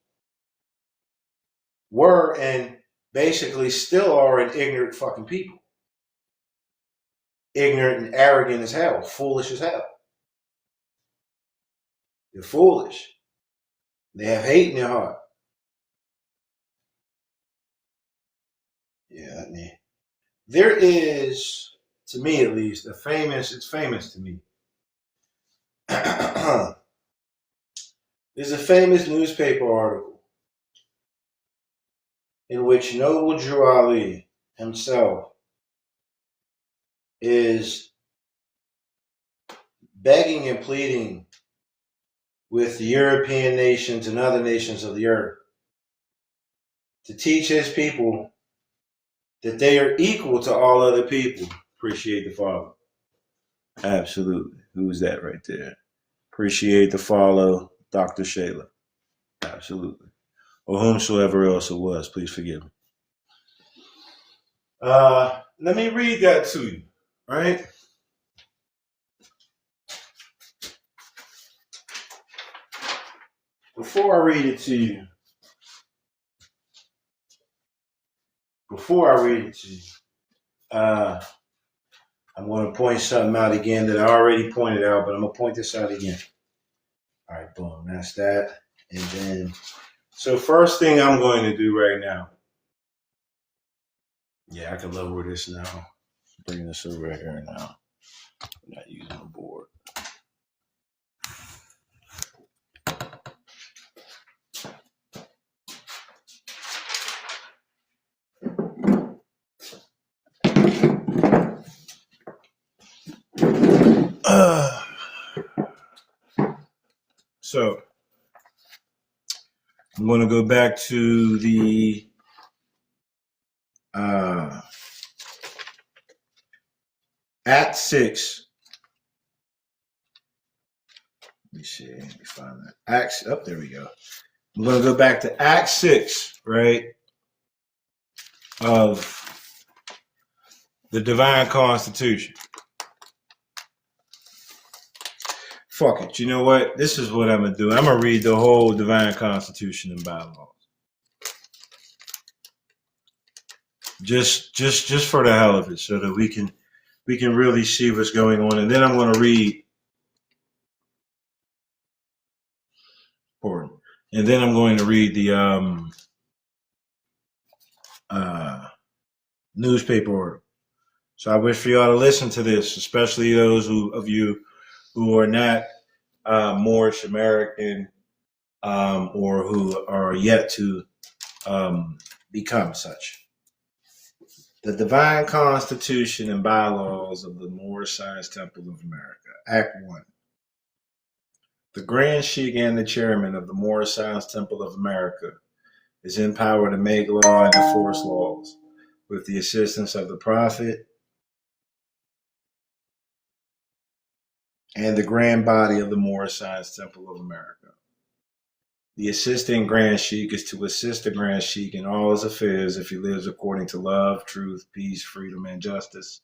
were and basically still are an ignorant fucking people. Ignorant and arrogant as hell, foolish as hell. They're foolish. They have hate in their heart. Yeah, I mean, there is, to me at least, it's famous to me. There's a famous newspaper article in which Noble Drew Ali himself is begging and pleading with the European nations and other nations of the earth to teach his people that they are equal to all other people. Appreciate the follow. Absolutely. Who's that right there? Appreciate the follow, Dr. Shayla. Absolutely. Or whomsoever else it was, please forgive me. Let me read that to you, right? Before I read it to you, I'm going to point something out again that I already pointed out, but I'm going to point this out again. All right, boom, that's that. And then, so first thing I'm going to do right now. Yeah, I can lower this now. Bring this over here now. I'm not using the board. So I'm going to go back to the Act 6. Let me see. Let me find that. Acts. Oh, there we go. I'm going to go back to Act 6, right, of the Divine Constitution. Fuck it. You know what? This is what I'm going to do. I'm going to read the whole Divine Constitution and bylaws. Just for the hell of it, so that we can really see what's going on. And then I'm going to read And then I'm going to read the newspaper article. So I wish for y'all to listen to this, especially those of you who are not Moorish American or who are yet to become such. The Divine Constitution and Bylaws of the Moorish Science Temple of America. Act 1. The Grand Sheikh and the Chairman of the Moorish Science Temple of America is empowered to make law and enforce laws with the assistance of the Prophet and the Grand Body of the Moorish Science Temple of America. The assistant Grand Sheikh is to assist the Grand Sheikh in all his affairs if he lives according to love, truth, peace, freedom, and justice,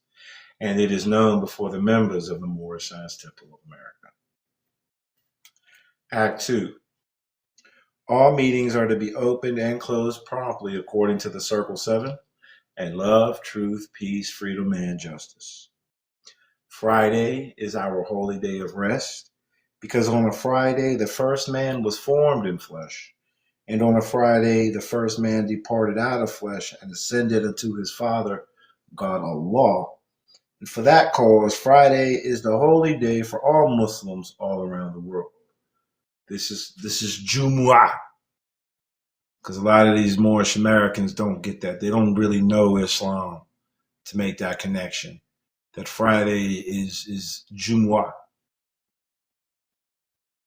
and it is known before the members of the Moorish Science Temple of America. Act 2. All meetings are to be opened and closed promptly according to the Circle 7 and love, truth, peace, freedom, and justice. Friday is our holy day of rest, because on a Friday the first man was formed in flesh, and on a Friday the first man departed out of flesh and ascended unto his Father, God Allah. And for that cause, Friday is the holy day for all Muslims all around the world. This is Jumu'ah, because a lot of these Moorish Americans don't get that. They don't really know Islam to make that connection. That Friday is Jumu'ah.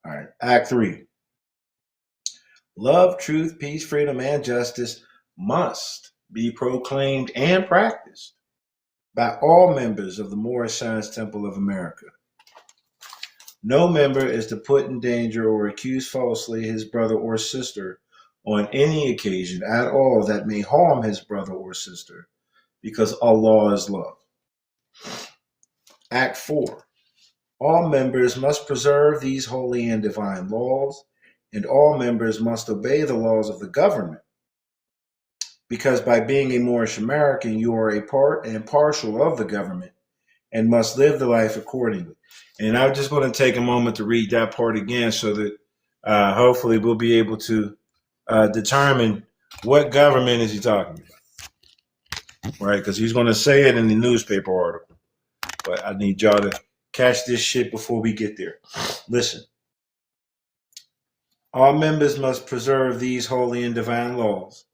All right, Act 3. Love, truth, peace, freedom, and justice must be proclaimed and practiced by all members of the Moorish Science Temple of America. No member is to put in danger or accuse falsely his brother or sister on any occasion at all that may harm his brother or sister, because Allah is love. Act 4. All members must preserve these holy and divine laws, and all members must obey the laws of the government, because by being a Moorish American, you are a part and partial of the government and must live the life accordingly. And I'm just going to take a moment to read that part again so that hopefully we'll be able to determine what government is he talking about, right? Because he's going to say it in the newspaper article. But I need y'all to catch this shit before we get there. Listen. All members must preserve these holy and divine laws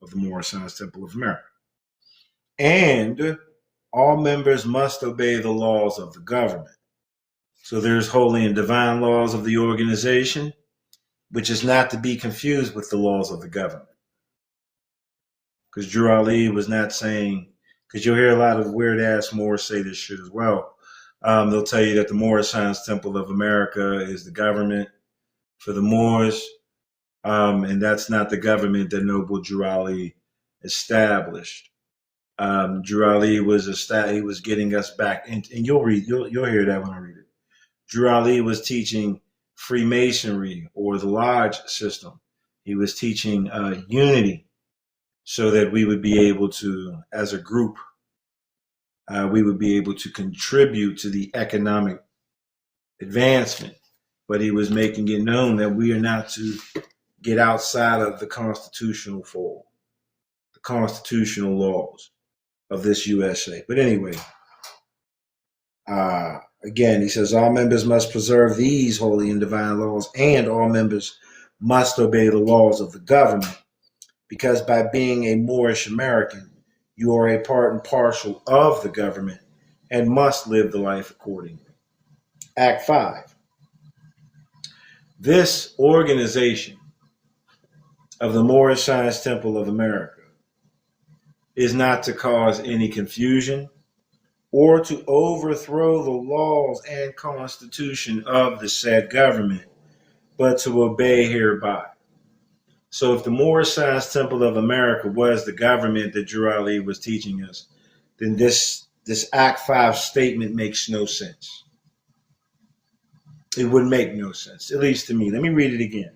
of the Moorish Science Temple of America. And all members must obey the laws of the government. So there's holy and divine laws of the organization, which is not to be confused with the laws of the government. Because Drew Ali was not saying, because you'll hear a lot of weird ass Moors say this shit as well. They'll tell you that the Moorish Science Temple of America is the government for the Moors, and that's not the government that Noble Drew Ali established. Drew Ali he was getting us back, and you'll hear that when I read it. Drew Ali was teaching Freemasonry or the Lodge system. He was teaching unity, so that we would be able to, as a group, we would be able to contribute to the economic advancement. But he was making it known that we are not to get outside of the constitutional fold, the constitutional laws of this USA. But anyway, again, he says all members must preserve these holy and divine laws, and all members must obey the laws of the government, because by being a Moorish American, you are a part and parcel of the government and must live the life accordingly. Act 5. This organization of the Moorish Science Temple of America is not to cause any confusion or to overthrow the laws and constitution of the said government, but to obey hereby. So if the Moorish Science Temple of America was the government that Drew Ali was teaching us, then this Act 5 statement makes no sense. It would make no sense, at least to me. Let me read it again.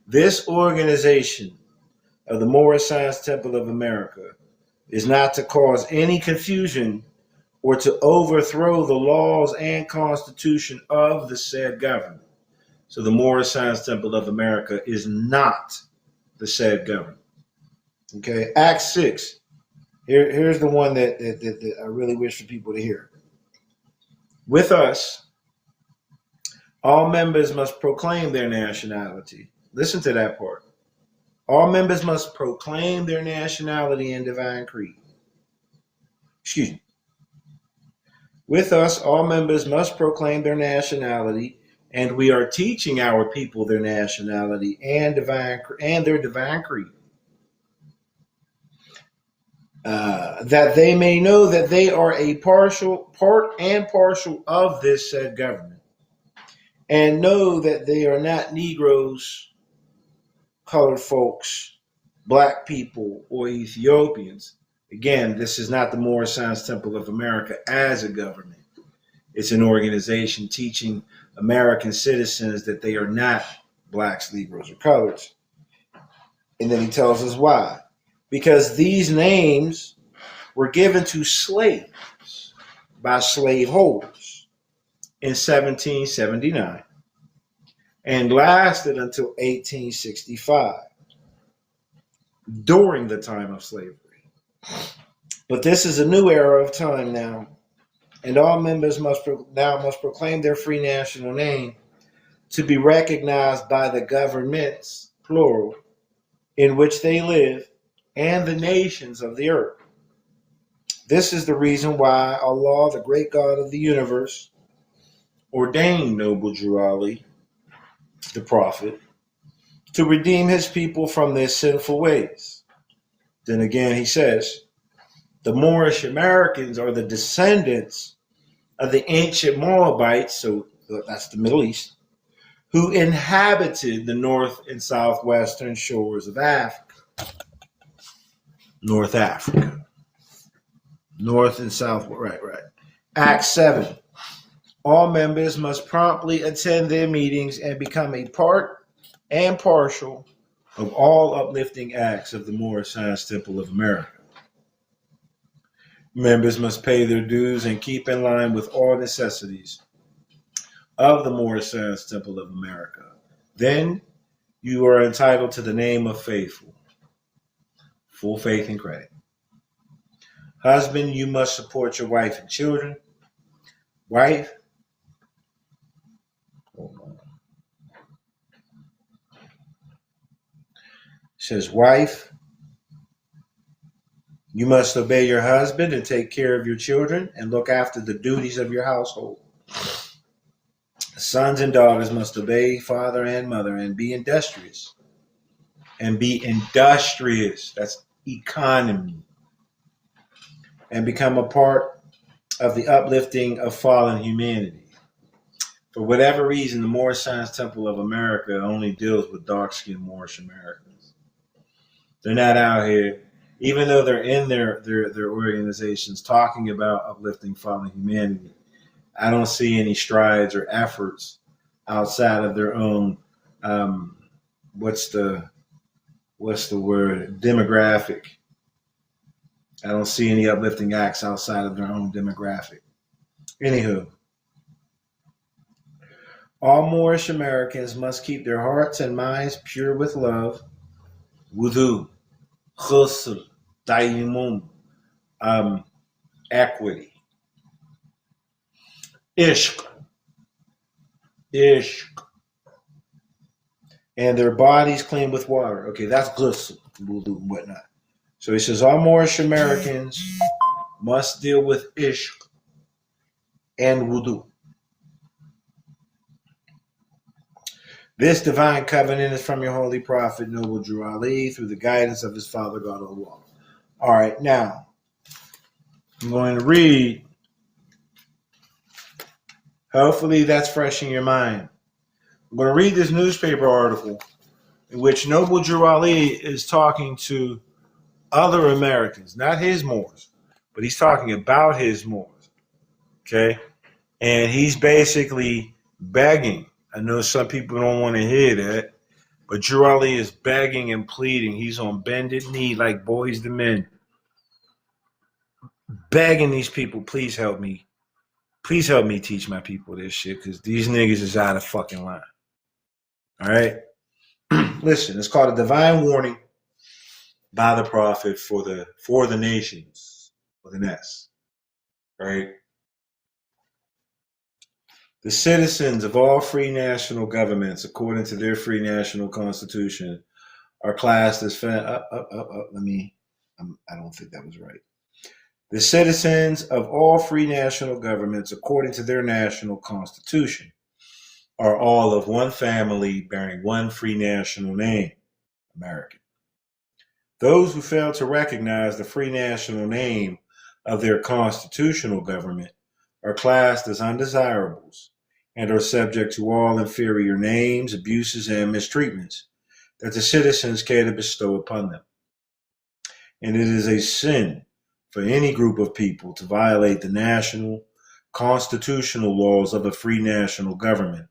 This organization of the Moorish Science Temple of America is not to cause any confusion or to overthrow the laws and constitution of the said government. So the Moorish Science Temple of America is not the said government. Okay, Acts 6. Here's the one that I really wish for people to hear. With us, all members must proclaim their nationality. Listen to that part. All members must proclaim their nationality and divine creed. Excuse me. With us, all members must proclaim their nationality, and we are teaching our people their nationality and their divine creed. That they may know that they are a part and partial of this said government, and know that they are not Negroes, colored folks, black people, or Ethiopians. Again, this is not the Moorish Science Temple of America as a government. It's an organization teaching American citizens that they are not blacks, Negroes, or coloreds. And then he tells us why. Because these names were given to slaves by slaveholders in 1779 and lasted until 1865 during the time of slavery. But this is a new era of time now, and all members must proclaim their free national name to be recognized by the governments, plural, in which they live, and the nations of the earth. This is the reason why Allah, the great God of the universe, ordained Noble Drew Ali, the prophet, to redeem his people from their sinful ways. Then again, he says, the Moorish Americans are the descendants of the ancient Moabites, so that's the Middle East, who inhabited the north and southwestern shores of Africa. North Africa. North and south, right. Acts 7. All members must promptly attend their meetings and become a part and partial of all uplifting acts of the Moorish Science Temple of America. Members must pay their dues and keep in line with all necessities of the Moorish Science Temple of America. Then you are entitled to the name of faithful. Full faith and credit. Husband, you must support your wife and children. Wife, hold on. It says, wife, you must obey your husband and take care of your children and look after the duties of your household. Sons and daughters must obey father and mother and be industrious. That's economy. And become a part of the uplifting of fallen humanity. For whatever reason, the Moorish Science Temple of America only deals with dark-skinned Moorish Americans. They're not out here, even though they're in their organizations talking about uplifting fallen humanity. I don't see any strides or efforts outside of their own, what's the word, demographic. I don't see any uplifting acts outside of their own demographic. Anywho, all Moorish Americans must keep their hearts and minds pure with love, wudu, ghusl, tayammum, equity, ishq, and their bodies clean with water. Okay, that's ghusl, wudu, and whatnot. So he says all Moorish Americans must deal with ishq and wudu. This divine covenant is from your holy prophet, Noble Drew Ali, through the guidance of his father, God Allah. All right, now, I'm going to read. Hopefully that's fresh in your mind. I'm going to read this newspaper article in which Noble Drew Ali is talking to other Americans, not his Moors, but he's talking about his Moors, okay? And he's basically begging. I know some people don't want to hear that, but Drew Ali is begging and pleading. He's on bended knee like boys to men, begging these people, please help me. Please help me teach my people this shit, because these niggas is out of fucking line. All right. Listen, it's called a divine warning by the prophet for the nations with an S. Right. The citizens of all free national governments, according to their free national constitution, are classed as I don't think that was right. The citizens of all free national governments, according to their national constitution, are all of one family bearing one free national name, American. Those who fail to recognize the free national name of their constitutional government are classed as undesirables and are subject to all inferior names, abuses, and mistreatments that the citizens care to bestow upon them. And it is a sin for any group of people to violate the national constitutional laws of a free national government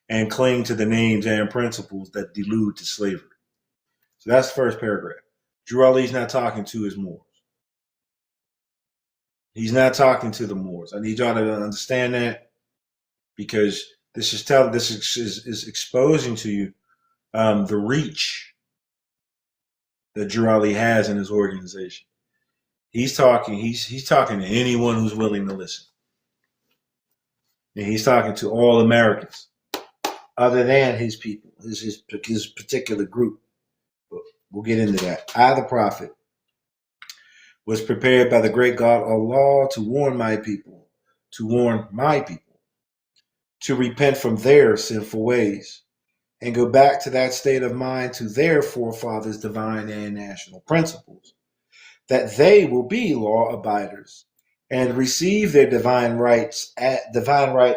and cling to the names and principles that delude to slavery. So that's the first paragraph. Drew Ali's not talking to his Moors. He's not talking to the Moors. I need y'all to understand that, because this is exposing to you the reach that Drew Ali has in his organization. He's talking to anyone who's willing to listen. And he's talking to all Americans, other than his people, his particular group. But we'll get into that. I, the prophet, was prepared by the great God Allah to warn my people, to repent from their sinful ways and go back to that state of mind, to their forefathers' divine and national principles, that they will be law abiders and receive their divine right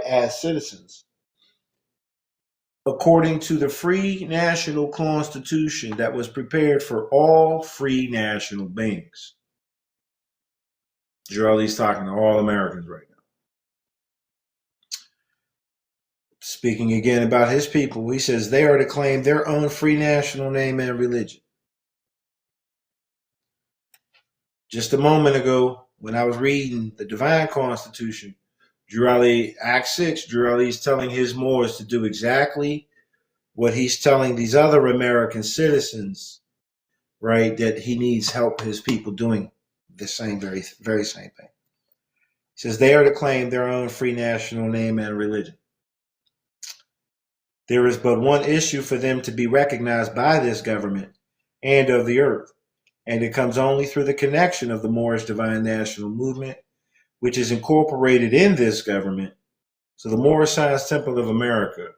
as citizens, according to the free national constitution that was prepared for all free national beings. Jarrell's talking to all Americans right now. Speaking again about his people, he says they are to claim their own free national name and religion. Just a moment ago, when I was reading the Divine Constitution, Act 6, is telling his Moors to do exactly what he's telling these other American citizens, right, that he needs help his people doing the same, very, very same thing. He says they are to claim their own free national name and religion. There is but one issue for them to be recognized by this government and of the earth, and it comes only through the connection of the Moorish Divine National Movement, which is incorporated in this government. So the Moorish Science Temple of America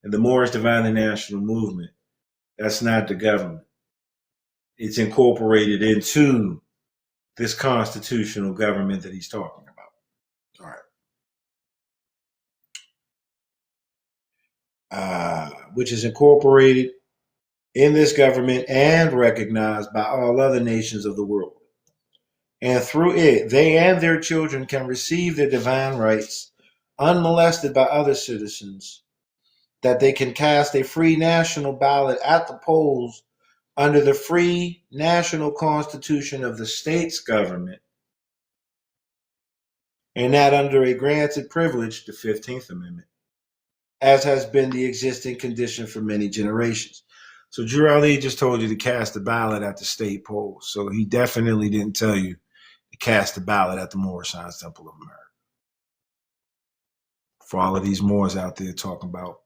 and the Moorish Divine National Movement, that's not the government. It's incorporated into this constitutional government that he's talking about. All right. Which is incorporated in this government and recognized by all other nations of the world. And through it, they and their children can receive their divine rights unmolested by other citizens, that they can cast a free national ballot at the polls under the free national constitution of the state's government, and that under a granted privilege, the 15th Amendment, as has been the existing condition for many generations. So Drew Ali just told you to cast a ballot at the state polls. So he definitely didn't tell you to cast a ballot at the Moorish Science Temple of America. For all of these Moors out there talking about,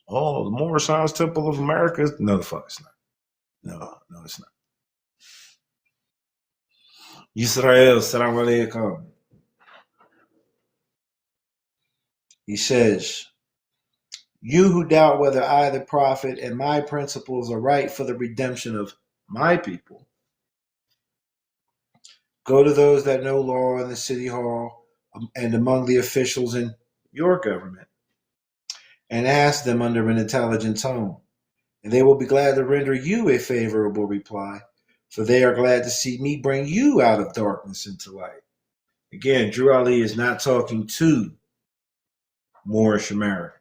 oh, the Moorish Science Temple of America. No, the fuck it's not. No, it's not. Yisrael, salam alaikum. He says, you who doubt whether I, the prophet, and my principles are right for the redemption of my people, go to those that know law in the city hall and among the officials in your government, and ask them under an intelligent tone, and they will be glad to render you a favorable reply, for they are glad to see me bring you out of darkness into light. Again, Drew Ali is not talking to Moorish Americans.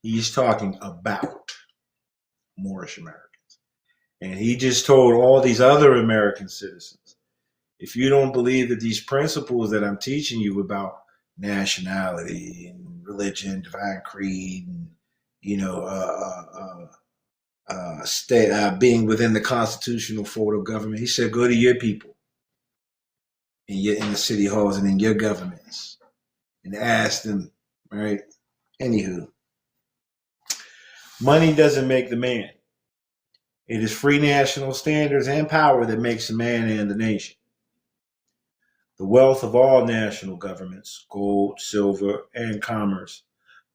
He's talking about Moorish Americans. And he just told all these other American citizens, if you don't believe that these principles that I'm teaching you about nationality and religion, divine creed, and being within the constitutional fold of government. He said, go to your people in the city halls and in your governments and ask them, right? Anywho, money doesn't make the man. It is free national standards and power that makes a man and the nation. The wealth of all national governments, gold, silver, and commerce,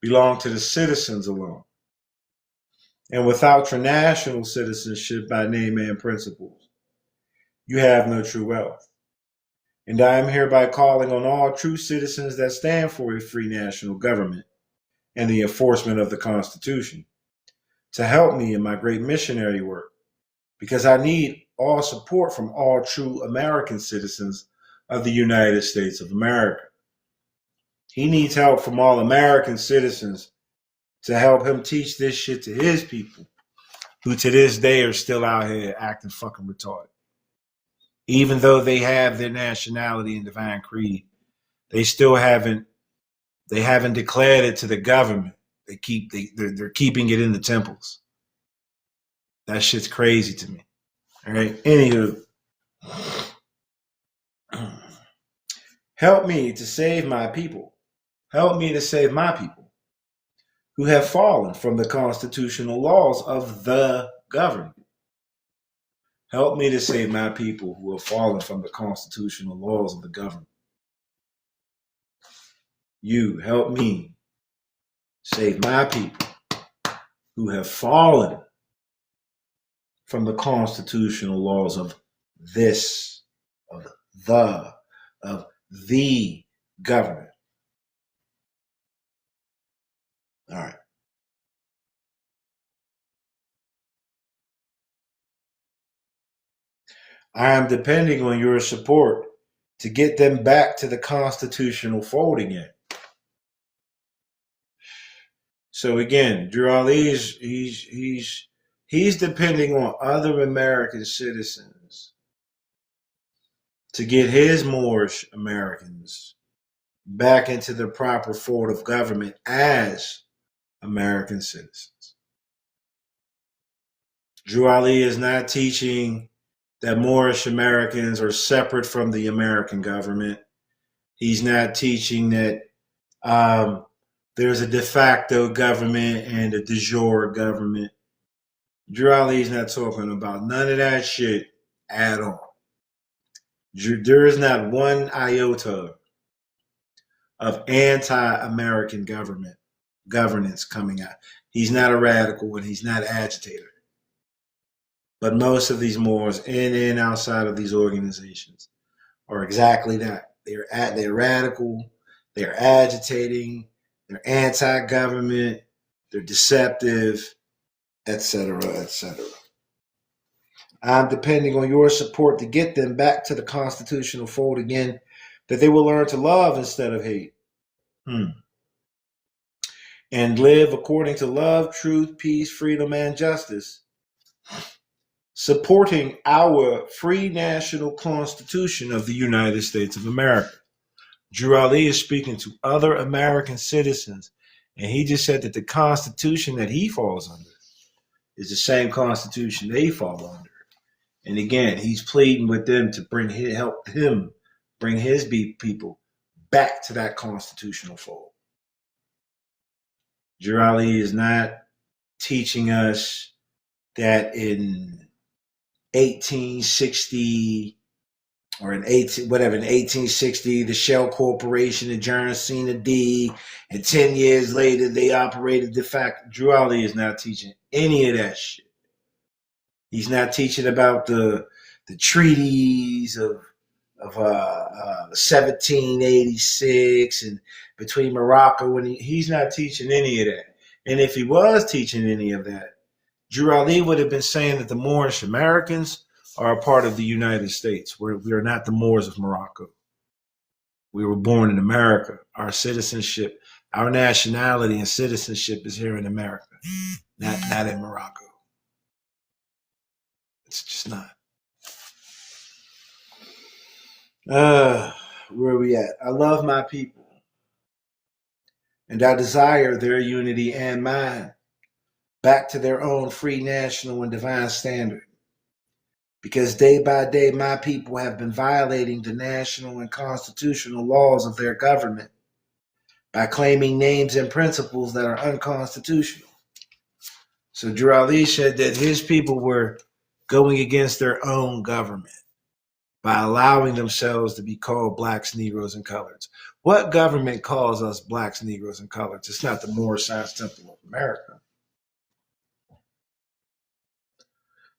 belong to the citizens alone. And without your national citizenship by name and principles, you have no true wealth. And I am hereby calling on all true citizens that stand for a free national government and the enforcement of the Constitution to help me in my great missionary work, because I need all support from all true American citizens of the United States of America. He needs help from all American citizens to help him teach this shit to his people, who to this day are still out here acting fucking retarded. Even though they have their nationality and divine creed, they still haven't declared it to the government. They're keeping it in the temples. That shit's crazy to me. All right. Anywho, help me to save my people. Help me to save my people who have fallen from the constitutional laws of the government. Help me to save my people who have fallen from the constitutional laws of the government. You help me save my people who have fallen from the constitutional laws of the government. All right. I am depending on your support to get them back to the constitutional fold again. So again, Drew Ali he's depending on other American citizens to get his Moorish Americans back into the proper fold of government as American citizens. Drew Ali is not teaching that Moorish Americans are separate from the American government. He's not teaching that there's a de facto government and a de jure government. Drew Ali's not talking about none of that shit at all. There is not one iota of anti-American governance coming out. He's not a radical and he's not an agitator. But most of these Moors in and outside of these organizations are exactly that. They're radical, they're agitating, they're anti-government, they're deceptive, etc., etc. I'm depending on your support to get them back to the constitutional fold again, that they will learn to love instead of hate. And live according to love, truth, peace, freedom, and justice, supporting our free national constitution of the United States of America. Drew Ali is speaking to other American citizens, and he just said that the constitution that he falls under is the same constitution they fall under. And again, he's pleading with them to help him bring his people back to that constitutional fold. Drew Ali is not teaching us that in 1860 or in 1860, the Shell Corporation adjourned Cena D, and 10 years later they operated de facto. Drew Ali is not teaching any of that shit. He's not teaching about the treaties of 1786 and between Morocco and he's not teaching any of that. And if he was teaching any of that, Drew Ali would have been saying that the Moorish Americans are a part of the United States. We are not the Moors of Morocco. We were born in America. Our citizenship, our nationality and citizenship is here in America, not in Morocco. It's just not. Where are we at? I love my people, and I desire their unity and mine. back to their own free national and divine standard. Because day by day, my people have been violating the national and constitutional laws of their government by claiming names and principles that are unconstitutional. So Drew Ali said that his people were going against their own government by allowing themselves to be called blacks, Negroes, and coloreds. What government calls us blacks, Negroes, and coloreds? It's not the Moorish Science Temple of America.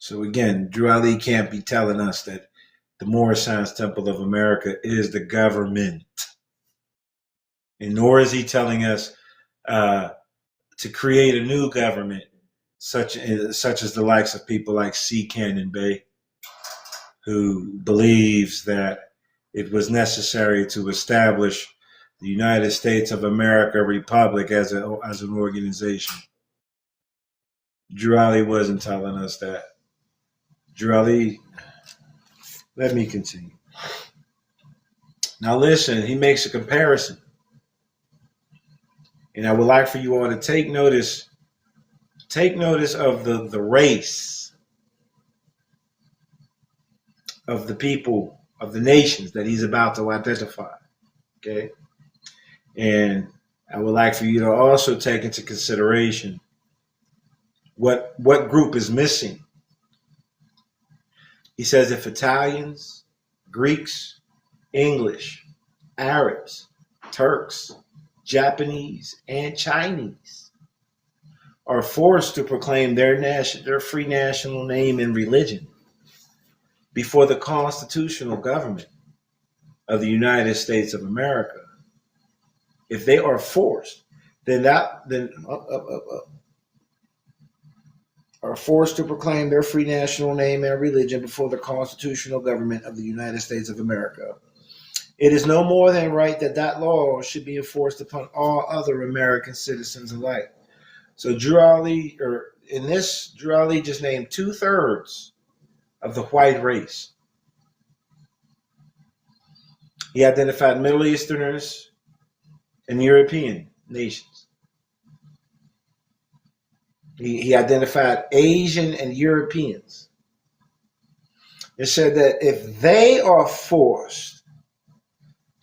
So again, Drew Ali can't be telling us that the Moorish Science Temple of America is the government. And nor is he telling us to create a new government, such as the likes of people like C. Cannon Bay, who believes that it was necessary to establish the United States of America Republic as an organization. Drew Ali wasn't telling us that. Drew Ali, let me continue. Now listen, he makes a comparison. And I would like for you all to take notice of the race of the people, of the nations that he's about to identify. Okay? And I would like for you to also take into consideration what group is missing. He says if Italians, Greeks, English, Arabs, Turks, Japanese, and Chinese are forced to proclaim their free national name and religion before the constitutional government of the United States of America, if they are forced, are forced to proclaim their free national name and religion before the constitutional government of the United States of America, it is no more than right that law should be enforced upon all other American citizens alike. So Drew Ali just named 2/3 of the white race. He identified Middle Easterners and European nations. He identified Asian and Europeans. It said that if they are forced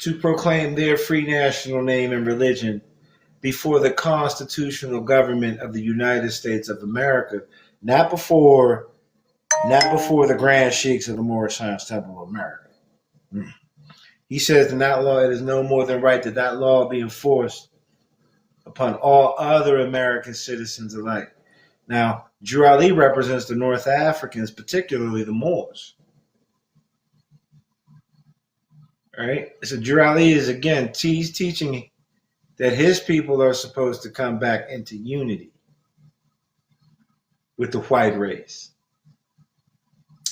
to proclaim their free national name and religion before the constitutional government of the United States of America, not before the Grand Sheiks of the Moorish Science Temple of America. He says in that law, it is no more than right that law be enforced upon all other American citizens alike. Now, Drew Ali represents the North Africans, particularly the Moors. All right? So Drew Ali is, again, he's teaching that his people are supposed to come back into unity with the white race.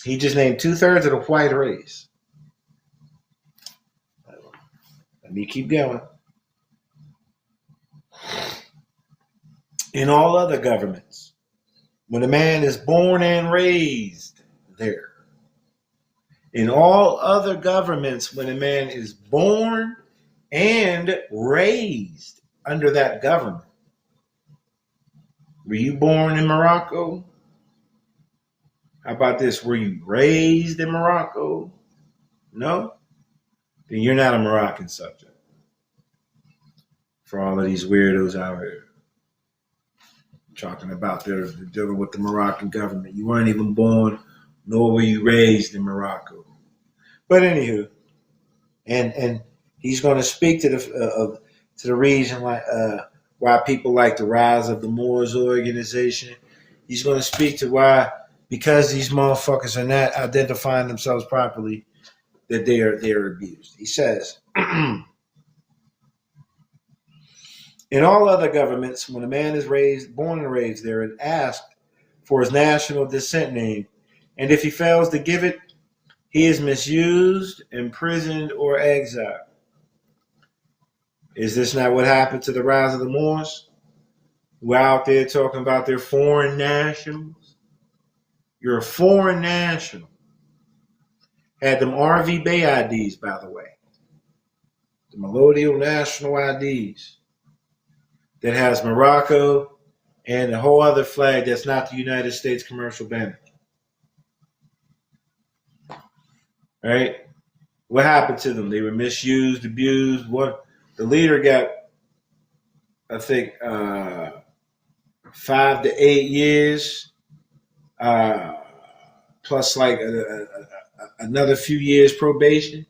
He just named 2/3 of the white race. Let me keep going. In all other governments, when a man is born and raised there. In all other governments, when a man is born and raised under that government. Were you born in Morocco? How about this? Were you raised in Morocco? No? Then you're not a Moroccan subject. For all of these weirdos out here talking about they're dealing with the Moroccan government. You weren't even born, nor were you raised in Morocco. But anywho, and he's going to speak to the reason why people like the rise of the Moors organization. He's going to speak to why, because these motherfuckers are not identifying themselves properly, that they are abused. He says, in all other governments, when a man is born and raised there, and asked for his national descent name, and if he fails to give it, he is misused, imprisoned, or exiled. Is this not what happened to the rise of the Moors, who are out there talking about their foreign nationals? You're a foreign national. Had them RV Bay IDs, by the way. The Melodial National IDs. That has Morocco, and a whole other flag that's not the United States commercial banner. Right? What happened to them? They were misused, abused. What the leader got, I think, 5 to 8 years, uh, plus like another few years probation.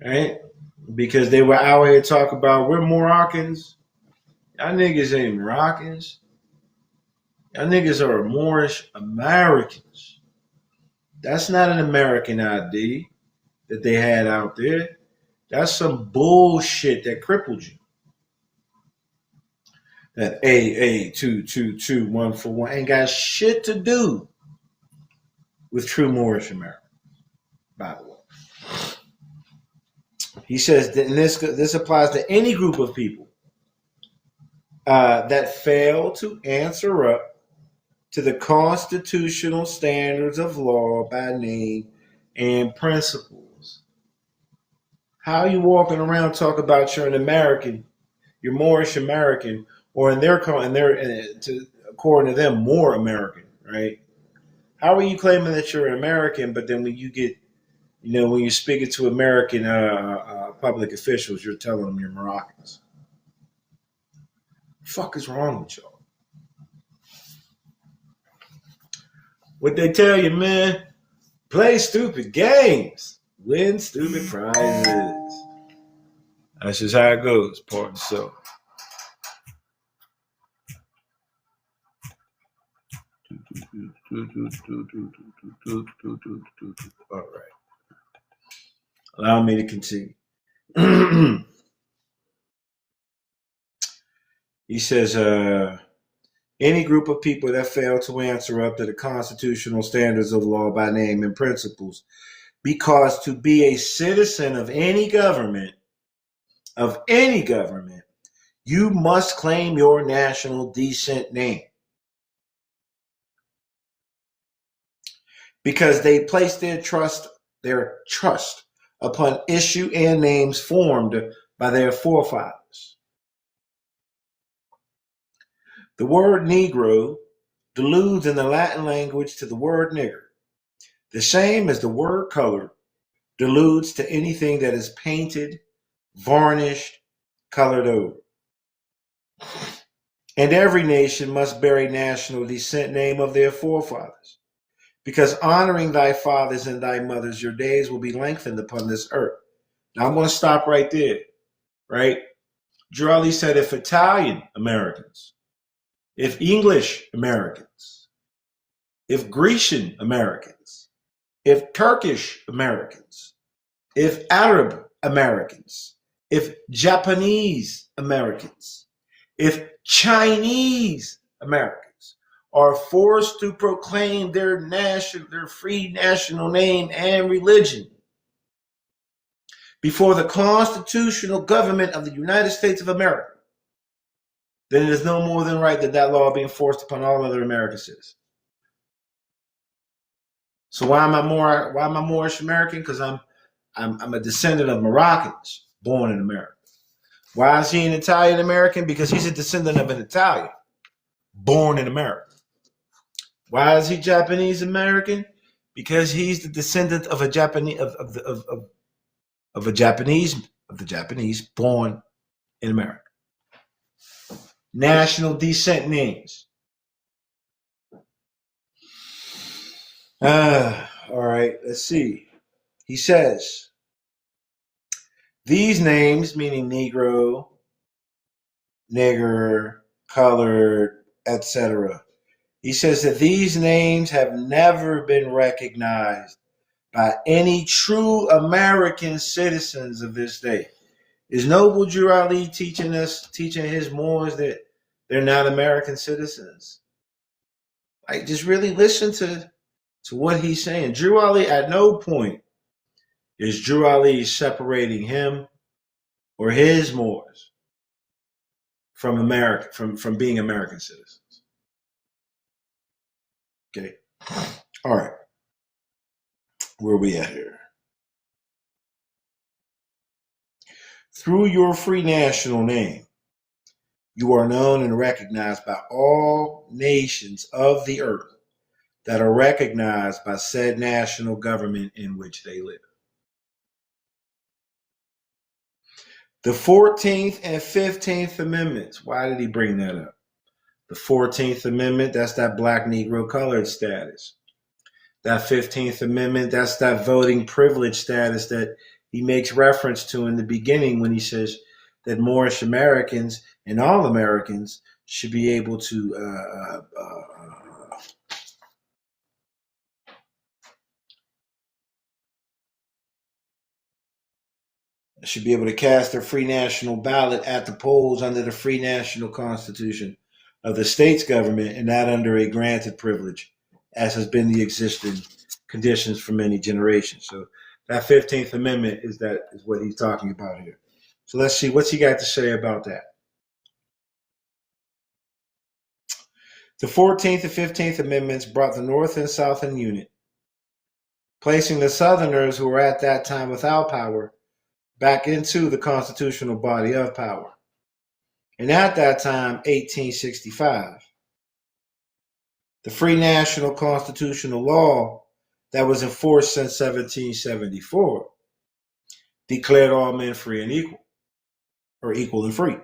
Right? Because they were out here talking about we're Moroccans. Y'all niggas ain't Moroccans. Y'all niggas are Moorish Americans. That's not an American ID that they had out there. That's some bullshit that crippled you. That AA 222 141 ain't got shit to do with true Moorish Americans, by the way. He says that this applies to any group of people that fail to answer up to the constitutional standards of law by name and principles. How are you walking around talking about you're an American, you're Moorish American, or according to them, more American, right? How are you claiming that you're an American, but then when you get, when you're speaking to American public officials, you're telling them you're Moroccans? The fuck is wrong with y'all? What they tell you, man? Play stupid games, win stupid prizes. That's just how it goes, part of so. All right. Allow me to continue. He says, any group of people that fail to answer up to the constitutional standards of law by name and principles, because to be a citizen of any government, you must claim your national descent name. Because they place their trust upon issue and names formed by their forefathers. The word Negro deludes in the Latin language to the word nigger, the same as the word color deludes to anything that is painted, varnished, colored over. And every nation must bear a national descent name of their forefathers, because honoring thy fathers and thy mothers, your days will be lengthened upon this earth. Now I'm going to stop right there, right? Drew said if Italian Americans, if English Americans, if Grecian Americans, if Turkish Americans, if Arab Americans, if Japanese Americans, if Chinese Americans are forced to proclaim their free national name and religion before the constitutional government of the United States of America, then it is no more than right that law be enforced upon all other American citizens. So why am I Moorish American? Because I'm a descendant of Moroccans born in America. Why is he an Italian American? Because he's a descendant of an Italian born in America. Why is he Japanese American? Because he's the descendant of a Japanese of the Japanese born in America. National descent names. All right, let's see. He says, these names, meaning Negro, nigger, colored, etc. He says that these names have never been recognized by any true American citizens of this day. Is Noble Drew Ali teaching his Moors that they're not American citizens? Like, just really listen to what he's saying. Drew Ali, at no point is Drew Ali separating him or his Moors from America, from being American citizens. Okay. All right. Where are we at here? Through your free national name, You are known and recognized by all nations of the earth that are recognized by said national government in which they live. The 14th and 15th Amendments. Why did he bring that up? The 14th Amendment, that's that black Negro colored status. That 15th Amendment, that's that voting privilege status that he makes reference to in the beginning when he says that Moorish Americans and all Americans should be able to cast their free national ballot at the polls under the free national constitution of the state's government and not under a granted privilege, as has been the existing conditions for many generations. So that 15th Amendment is what he's talking about here. So let's see what's he got to say about that. The 14th and 15th Amendments brought the North and South in unit, placing the Southerners who were at that time without power back into the constitutional body of power. And at that time, 1865, the free national constitutional law that was in force since 1774 declared all men free and equal, or equal and free.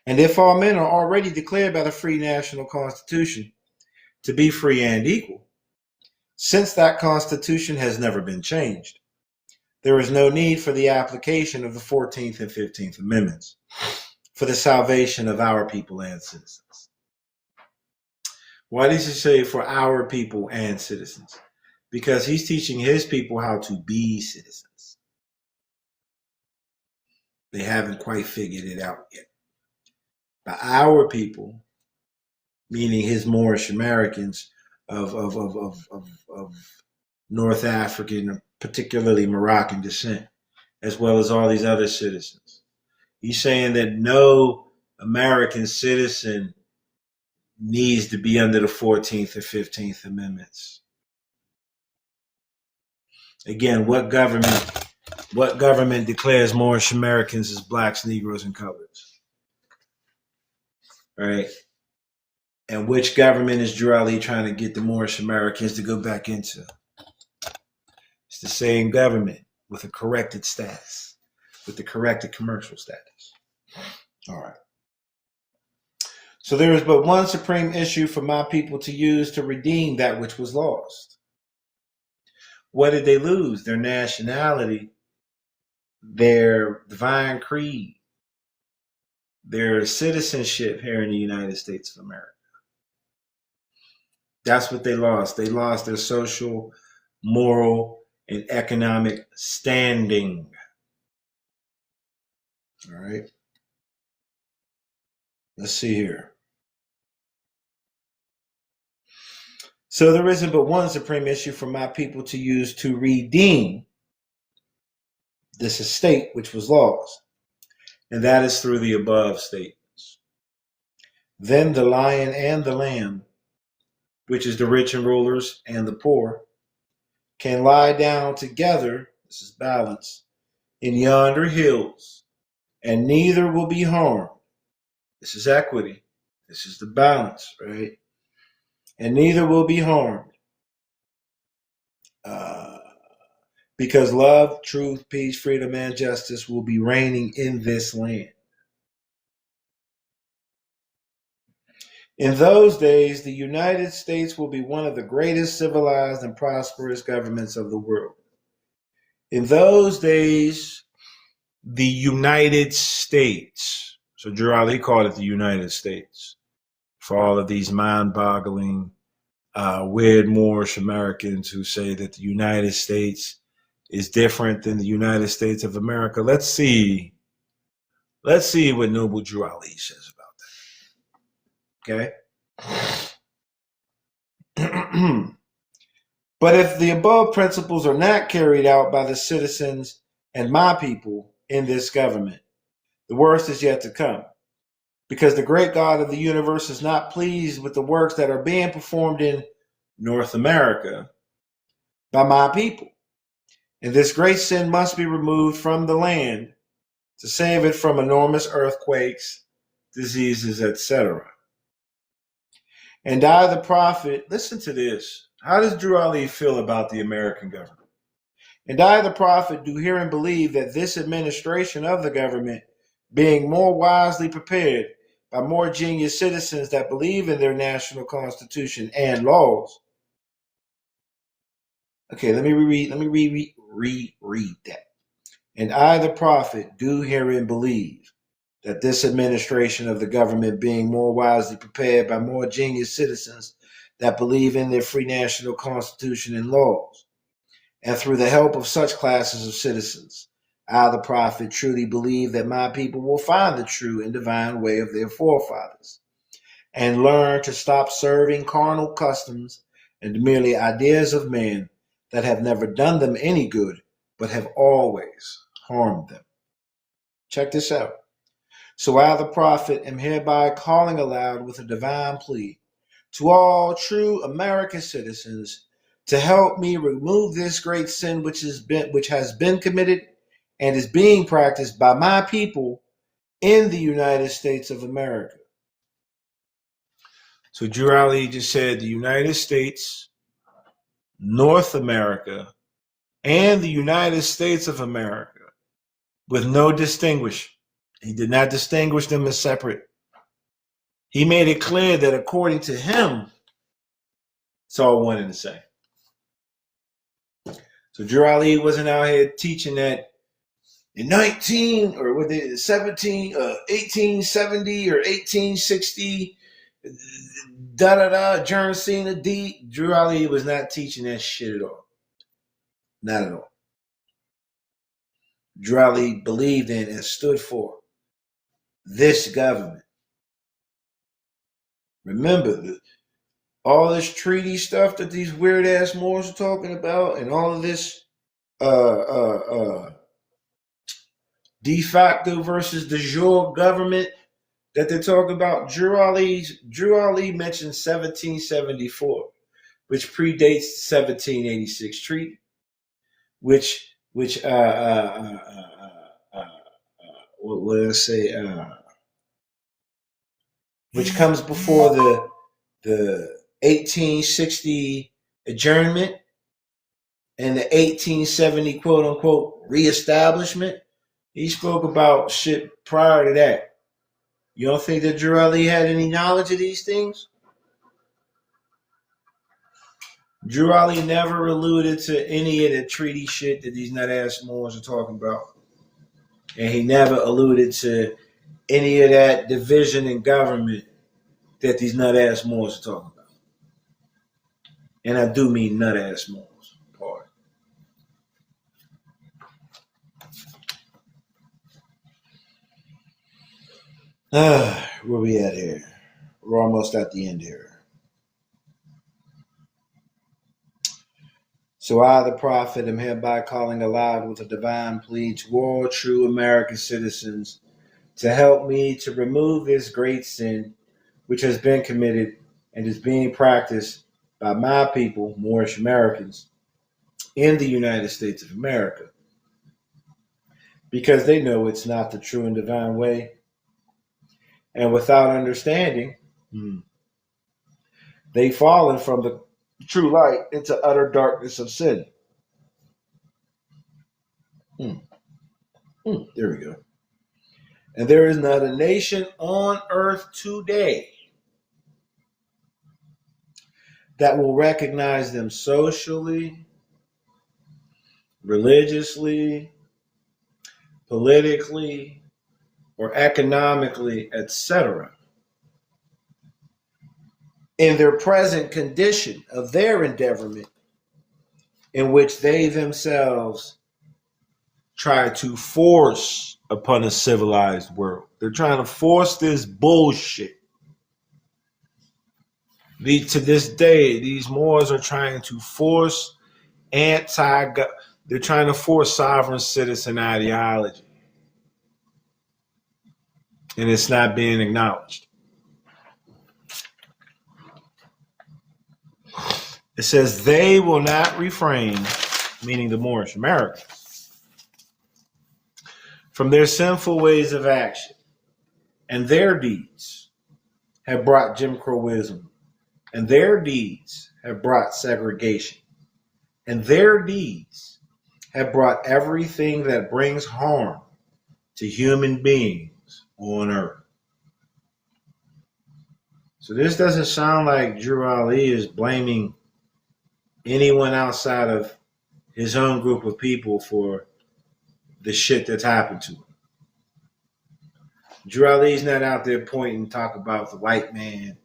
And if all men are already declared by the free national constitution to be free and equal, since that constitution has never been changed, there is no need for the application of the 14th and 15th Amendments for the salvation of our people and citizens. Why does he say for our people and citizens? Because he's teaching his people how to be citizens. They haven't quite figured it out yet. By our people, meaning his Moorish Americans of North African, particularly Moroccan descent, as well as all these other citizens. He's saying that no American citizen needs to be under the 14th or 15th Amendments. Again, what government declares Moorish Americans as blacks, Negroes, and coloreds? All right. And which government is Drew Ali trying to get the Moorish Americans to go back into? It's the same government with a corrected status, with the corrected commercial status. All right. So there is but one supreme issue for my people to use to redeem that which was lost. What did they lose? Their nationality, their divine creed, their citizenship here in the United States of America. That's what they lost. They lost their social, moral, and economic standing. All right. Let's see here. So there isn't but one supreme issue for my people to use to redeem this estate which was lost, and that is through the above statements. Then the lion and the lamb, which is the rich and rulers and the poor, can lie down together, this is balance, in yonder hills, and neither will be harmed. This is equity. This is the balance, right? And neither will be harmed. Because love, truth, peace, freedom, and justice will be reigning in this land. In those days, the United States will be one of the greatest civilized and prosperous governments of the world. In those days, the United States, so Drew Ali called it the United States, for all of these mind-boggling, weird Moorish Americans who say that the United States is different than the United States of America. Let's see what Noble Drew Ali says about that. Okay? But if the above principles are not carried out by the citizens and my people in this government, the worst is yet to come. Because the great God of the universe is not pleased with the works that are being performed in North America by my people. And this great sin must be removed from the land to save it from enormous earthquakes, diseases, etc. And I, the prophet, listen to this. How does Drew Ali feel about the American government? And I, the prophet, do hear and believe that this administration of the government, being more wisely prepared by more genius citizens that believe in their national constitution and laws. Okay, let me reread that. And I, the prophet, do hear and believe that this administration of the government, being more wisely prepared by more genius citizens that believe in their free national constitution and laws, and through the help of such classes of citizens, I, the prophet, truly believe that my people will find the true and divine way of their forefathers and learn to stop serving carnal customs and merely ideas of men that have never done them any good, but have always harmed them. Check this out. So I, the prophet, am hereby calling aloud with a divine plea to all true American citizens to help me remove this great sin which has been committed and is being practiced by my people in the United States of America. So Drew Ali just said the United States, North America, and the United States of America with no distinguish. He did not distinguish them as separate. He made it clear that according to him, it's all one and the same. So Drew Ali wasn't out here teaching that in 1870 or 1860, John Cena D. Drew Ali was not teaching that shit at all. Not at all. Drew Ali believed in and stood for this government. Remember, all this treaty stuff that these weird ass Moors are talking about, and all of this de facto versus de jure government that they're talking about. Drew Ali mentioned 1774, which predates the 1786 treaty, which what did I say? Which comes before the 1860 adjournment and the 1870 quote unquote reestablishment. He spoke about shit prior to that. You don't think that Drew Ali had any knowledge of these things? Drew Ali never alluded to any of the treaty shit that these nut-ass Moors are talking about. And he never alluded to any of that division in government that these nut-ass Moors are talking about. And I do mean nut-ass Moors. Pardon. Where we at here? We're almost at the end here. So I, the prophet, am hereby calling aloud with a divine plea to all true American citizens to help me to remove this great sin which has been committed and is being practiced by my people, Moorish Americans, in the United States of America, because they know it's not the true and divine way. And without understanding, they've fallen from the true light into utter darkness of sin. There we go. And there is not a nation on earth today that will recognize them socially, religiously, politically, or economically, etc., in their present condition of their endeavorment, in which they themselves try to force upon a civilized world. They're trying to force this bullshit. To this day, these Moors are trying to force they're trying to force sovereign citizen ideology. And it's not being acknowledged. It says they will not refrain, meaning the Moorish Americans, from their sinful ways of action. and their deeds have brought Jim Crowism, and their deeds have brought segregation, and their deeds have brought everything that brings harm to human beings on earth. So this doesn't sound like Drew Ali is blaming anyone outside of his own group of people for the shit that's happened to him. Drew Ali's not out there pointing and talk about the white man.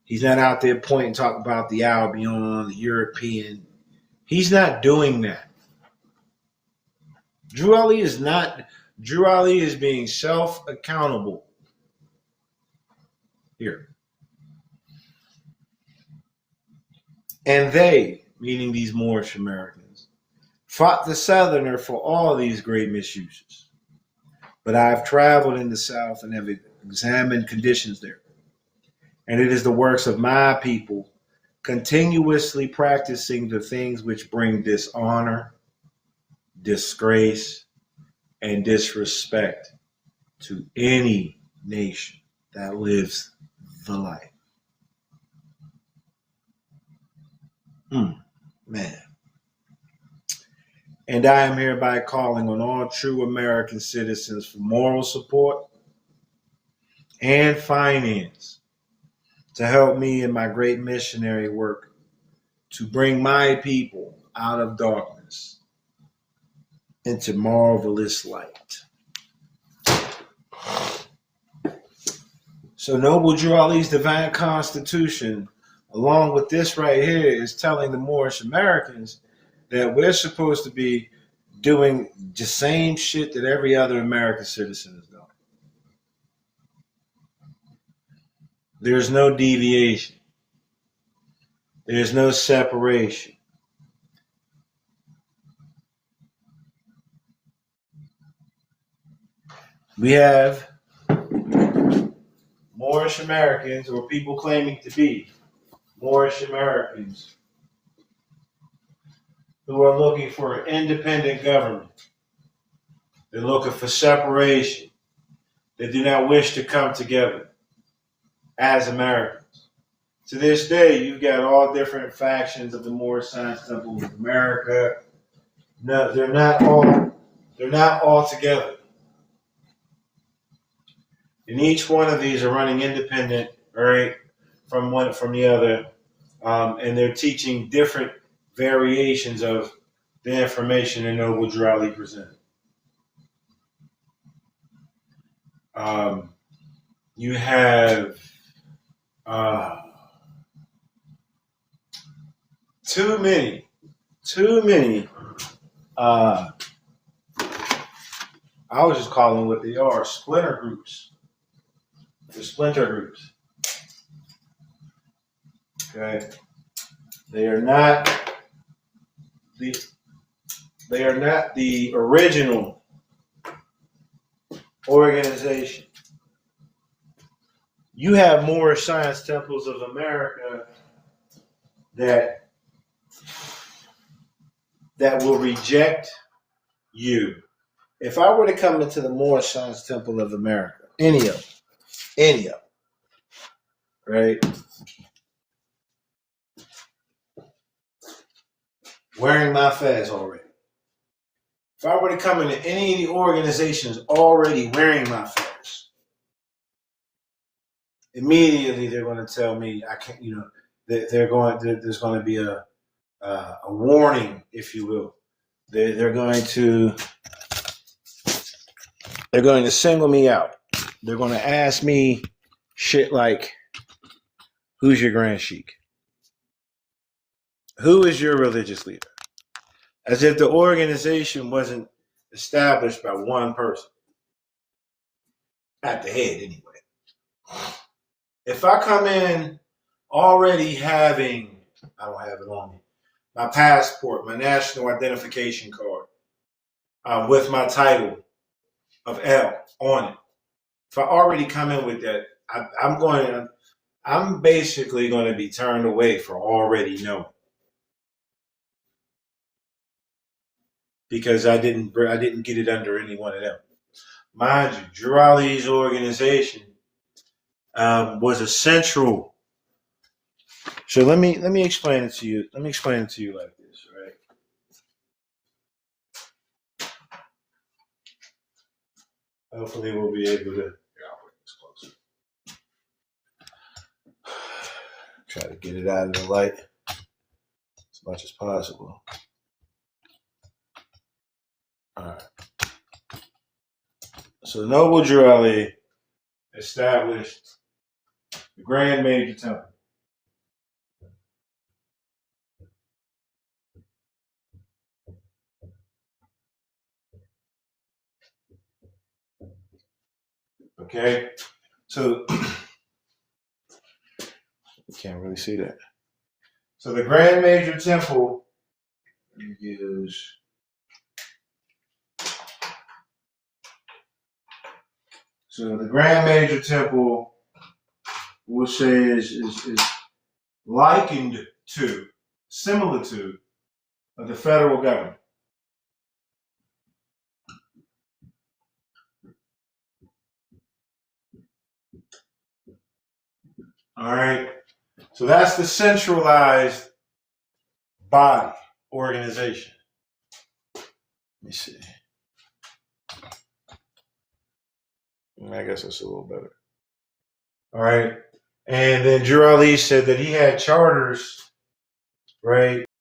He's not out there pointing and talk about the Albion, the European. He's not doing that. Drew Ali is not. Drew Ali is being self-accountable here. And they, meaning these Moorish Americans, fought the Southerner for all these great misuses. But I've traveled in the South and have examined conditions there. And it is the works of my people continuously practicing the things which bring dishonor, disgrace, and disrespect to any nation that lives the life. Man. And I am hereby calling on all true American citizens for moral support and finance to help me in my great missionary work to bring my people out of darkness into marvelous light. So Noble Drew Ali's Divine Constitution, along with this right here, is telling the Moorish Americans that we're supposed to be doing the same shit that every other American citizen is doing. There's no deviation. There's no separation. We have Moorish Americans, or people claiming to be Moorish Americans, who are looking for an independent government. They're looking for separation. They do not wish to come together as Americans. To this day, you've got all different factions of the Moorish Science Temple of America. No, they're not all together. And each one of these are running independent, right, from the other, and they're teaching different variations of the information that Noble Drew Ali presented. You have too many. I was just calling what they are, splinter groups. The splinter groups. Okay, they are not the original organization. You have Moorish Science Temples of America that will reject you. If I were to come into the Moorish Science Temple of America, any of them, right? Wearing my fez already. If I were to come into any of the organizations already wearing my fez, immediately they're going to tell me I can't. There's going to be a warning, if you will. They're going to single me out. They're going to ask me shit like, "Who's your Grand Sheik? Who is your religious leader?" As if the organization wasn't established by one person. At the head, anyway. If I come in already having, I don't have it on me, my passport, my national identification card, with my title of L on it. If I already come in with that, I'm basically going to be turned away for already knowing. Because I didn't get it under any one of them. Mind you, Drew Ali's organization was a central. So let me explain it to you. Let me explain it to you like this, right? Hopefully, we'll be able to. Try to get it out of the light as much as possible. All right. So Noble Drew Ali established the Grand Major Temple. Okay, so you can't really see that. So the Grand Major Temple is the Grand Major Temple, we'll say, is likened to, similar to, the federal government. All right, so that's the centralized body organization. Let me see. I guess that's a little better. All right, and then Drew Ali said that he had charters, right,